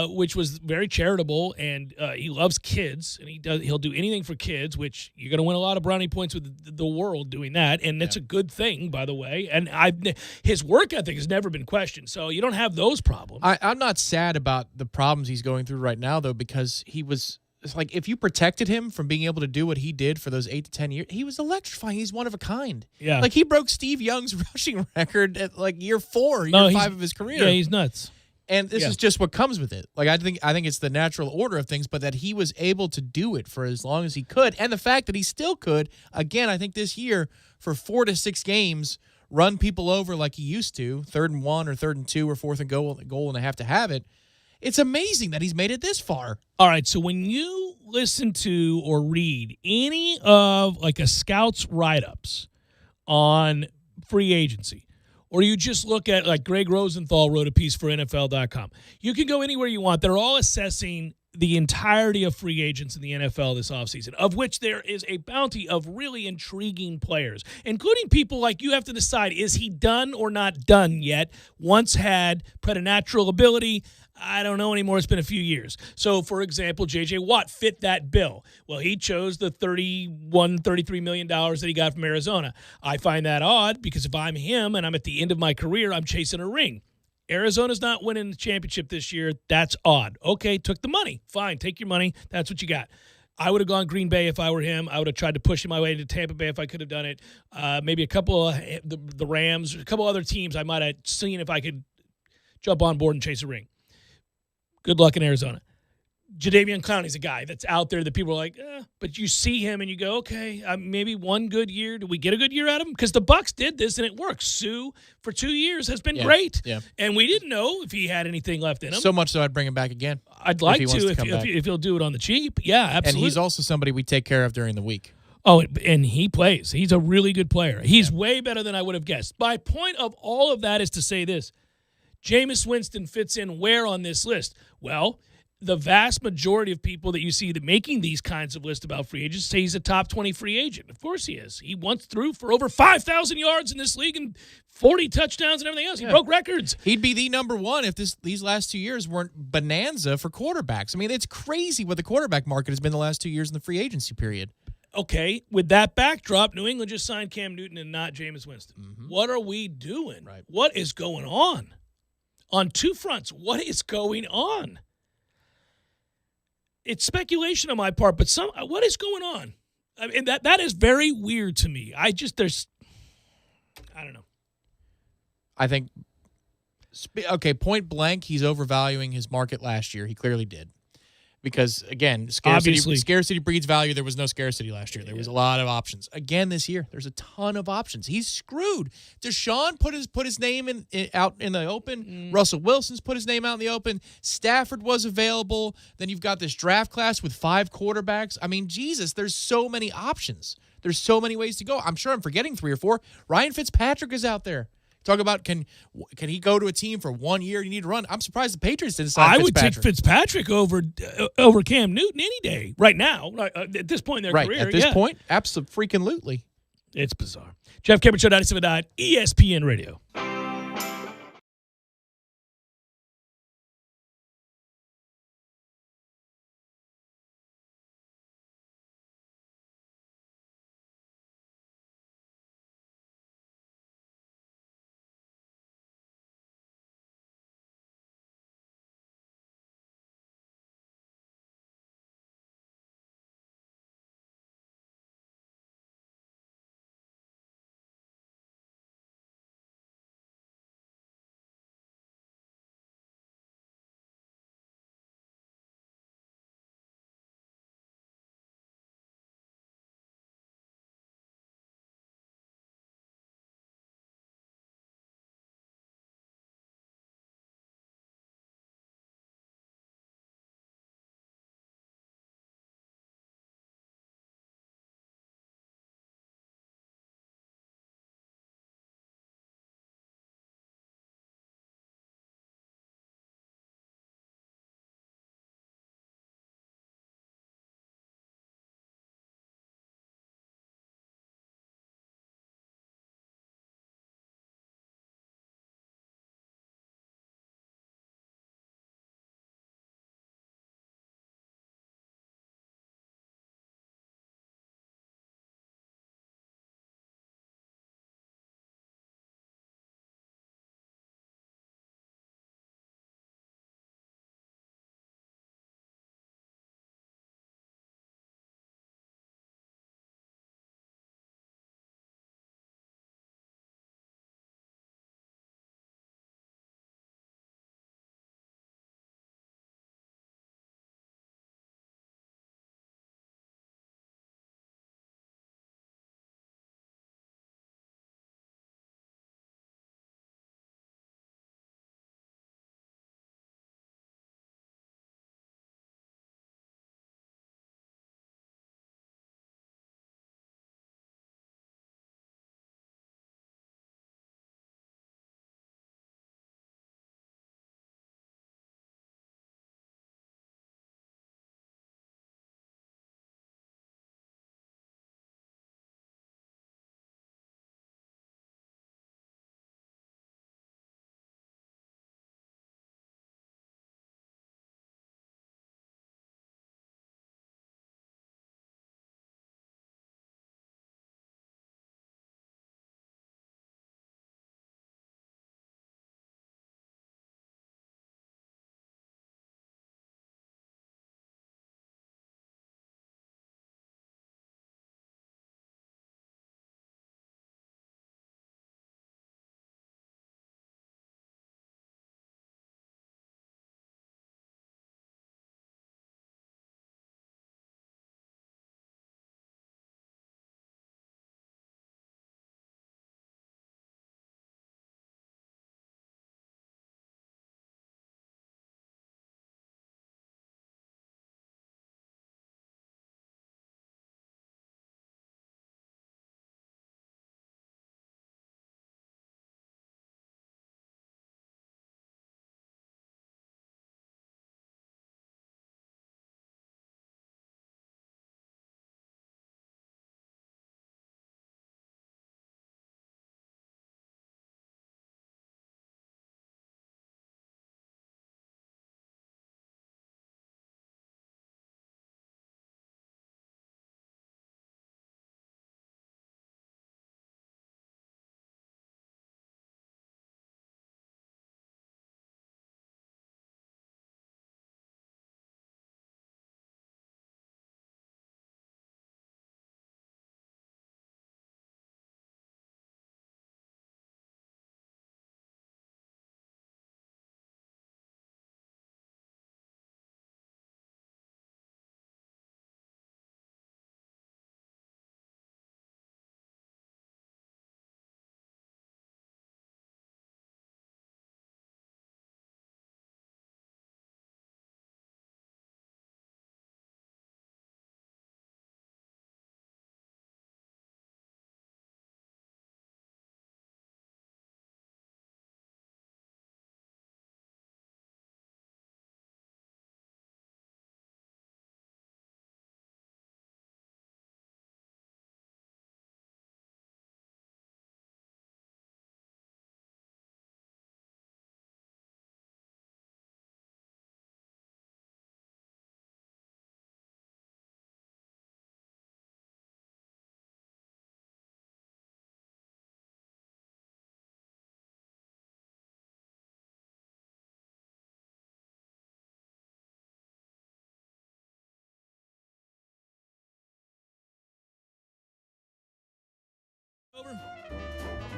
which was very charitable, and he loves kids, and he'll do anything for kids, which you're going to win a lot of brownie points with the world doing that, and that's a good thing, by the way. And his work ethic has never been questioned, so you don't have those problems. I'm not sad about the problems he's going through right now, though, because it's like if you protected him from being able to do what he did for those 8 to 10 years, he was electrifying. He's one of a kind. Yeah. Like he broke Steve Young's rushing record at like year 5 of his career. Yeah, he's nuts. And this is just what comes with it. Like I think it's the natural order of things, but that he was able to do it for as long as he could, and the fact that he still could, again, I think this year for 4 to 6 games, run people over like he used to, 3rd and 1 or 3rd and 2 or 4th and goal and a half to have it. It's amazing that he's made it this far. All right, so when you listen to or read any of like a scout's write-ups on free agency, or you just look at, like Greg Rosenthal wrote a piece for NFL.com. You can go anywhere you want. They're all assessing the entirety of free agents in the NFL this offseason, of which there is a bounty of really intriguing players, including people like you have to decide, is he done or not done yet? Once had preternatural ability. I don't know anymore. It's been a few years. So, for example, J.J. Watt fit that bill. Well, he chose the $33 million that he got from Arizona. I find that odd because if I'm him and I'm at the end of my career, I'm chasing a ring. Arizona's not winning the championship this year. That's odd. Okay, took the money. Fine, take your money. That's what you got. I would have gone Green Bay if I were him. I would have tried to push my way into Tampa Bay if I could have done it. Maybe a couple of the Rams, a couple other teams I might have seen if I could jump on board and chase a ring. Good luck in Arizona. Jadeveon Clowney's a guy that's out there that people are like, but you see him and you go, okay, maybe one good year. Do we get a good year out of him? Because the Bucs did this and it works. Sue for 2 years has been great, and we didn't know if he had anything left in him. So much so I'd bring him back again. I'd like if he'll do it on the cheap. Yeah, absolutely. And he's also somebody we take care of during the week. Oh, and he plays. He's a really good player. He's way better than I would have guessed. My point of all of that is to say this. Jameis Winston fits in where on this list? Well, the vast majority of people that you see that making these kinds of lists about free agents say he's a top 20 free agent. Of course he is. He once threw for over 5,000 yards in this league and 40 touchdowns and everything else. He broke records. He'd be the number one if these last 2 years weren't bonanza for quarterbacks. I mean, it's crazy what the quarterback market has been the last 2 years in the free agency period. Okay, with that backdrop, New England just signed Cam Newton and not Jameis Winston. Mm-hmm. What are we doing? Right. What is going on? On two fronts, what is going on? It's speculation on my part, but what is going on? I mean, that is very weird to me. I don't know. I think, point blank, he's overvaluing his market last year. He clearly did. Because, again, scarcity breeds value. There was no scarcity last year. There was a lot of options. Again, this year, there's a ton of options. He's screwed. Deshaun put his name out in the open. Russell Wilson's put his name out in the open. Stafford was available. Then you've got this draft class with 5 quarterbacks. I mean, Jesus, there's so many options. There's so many ways to go. I'm sure I'm forgetting 3 or 4. Ryan Fitzpatrick is out there. Talk about can he go to a team for 1 year? You need to run. I'm surprised the Patriots didn't sign Fitzpatrick. I would take Fitzpatrick over Cam Newton any day right now. At this point in their career. At this point, absolutely. It's bizarre. Jeff Cameron Show 97.9 ESPN Radio.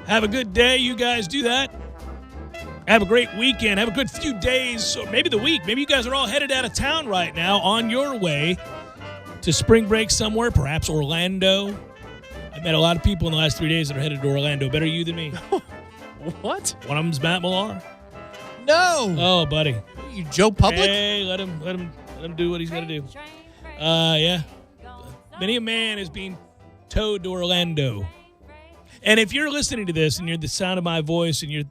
Have a good day. You guys do that. Have a great weekend. Have a good few days, or maybe the week. Maybe you guys are all headed out of town right now on your way to spring break somewhere, perhaps Orlando. I've met a lot of people in the last 3 days that are headed to Orlando. Better you than me. What? One of them's Matt Millar. No. Oh, buddy. You Joe Public? Hey, let him do what he's got to do. Yeah. Many a man is being towed to Orlando. And if you're listening to this and you're the sound of my voice and you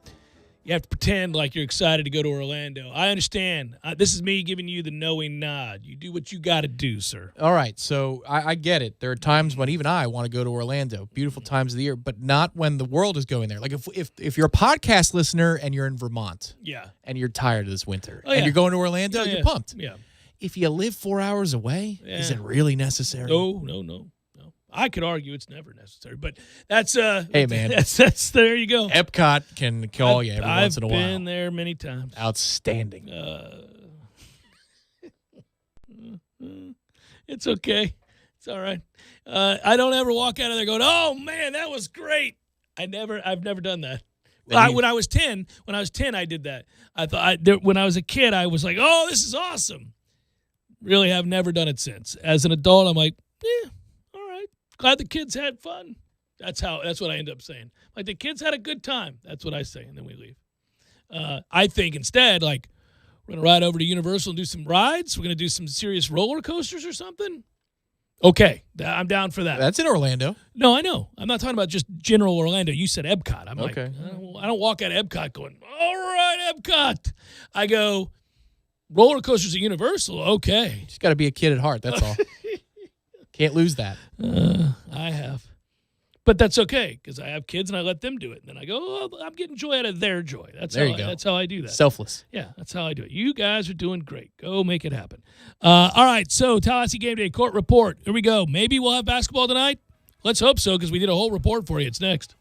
have to pretend like you're excited to go to Orlando, I understand. This is me giving you the knowing nod. You do what you got to do, sir. All right, so I get it. There are times when even I want to go to Orlando. Beautiful times of the year, but not when the world is going there. Like if you're a podcast listener and you're in Vermont, and you're tired of this winter, and you're going to Orlando, you're pumped. Yeah. If you live 4 hours away, is it really necessary? No. I could argue it's never necessary, but that's hey man, that's there you go. Epcot can call you every once in a while. I've been there many times. Outstanding. It's okay. It's all right. I don't ever walk out of there going, "Oh man, that was great." I've never done that. When I was 10, I did that. I thought when I was a kid, I was like, "Oh, this is awesome." Really, I've never done it since. As an adult, I'm like, "Yeah, all right. Glad the kids had fun." That's what I end up saying. Like, the kids had a good time. That's what I say, and then we leave. I think instead, like, we're going to ride over to Universal and do some rides. We're going to do some serious roller coasters or something. Okay, I'm down for that. That's in Orlando. No, I know. I'm not talking about just general Orlando. You said Epcot. I'm okay. Like, I don't walk out of Epcot going, "All right, Epcot." I go, roller coasters at Universal. Okay. You just got to be a kid at heart. That's all. Can't lose that. I have. But that's okay, because I have kids and I let them do it. And then I go, "Oh, I'm getting joy out of their joy." That's how I do that. Selfless. Yeah, that's how I do it. You guys are doing great. Go make it happen. All right, so Tallahassee Game Day Court Report. Here we go. Maybe we'll have basketball tonight. Let's hope so, because we did a whole report for you. It's next.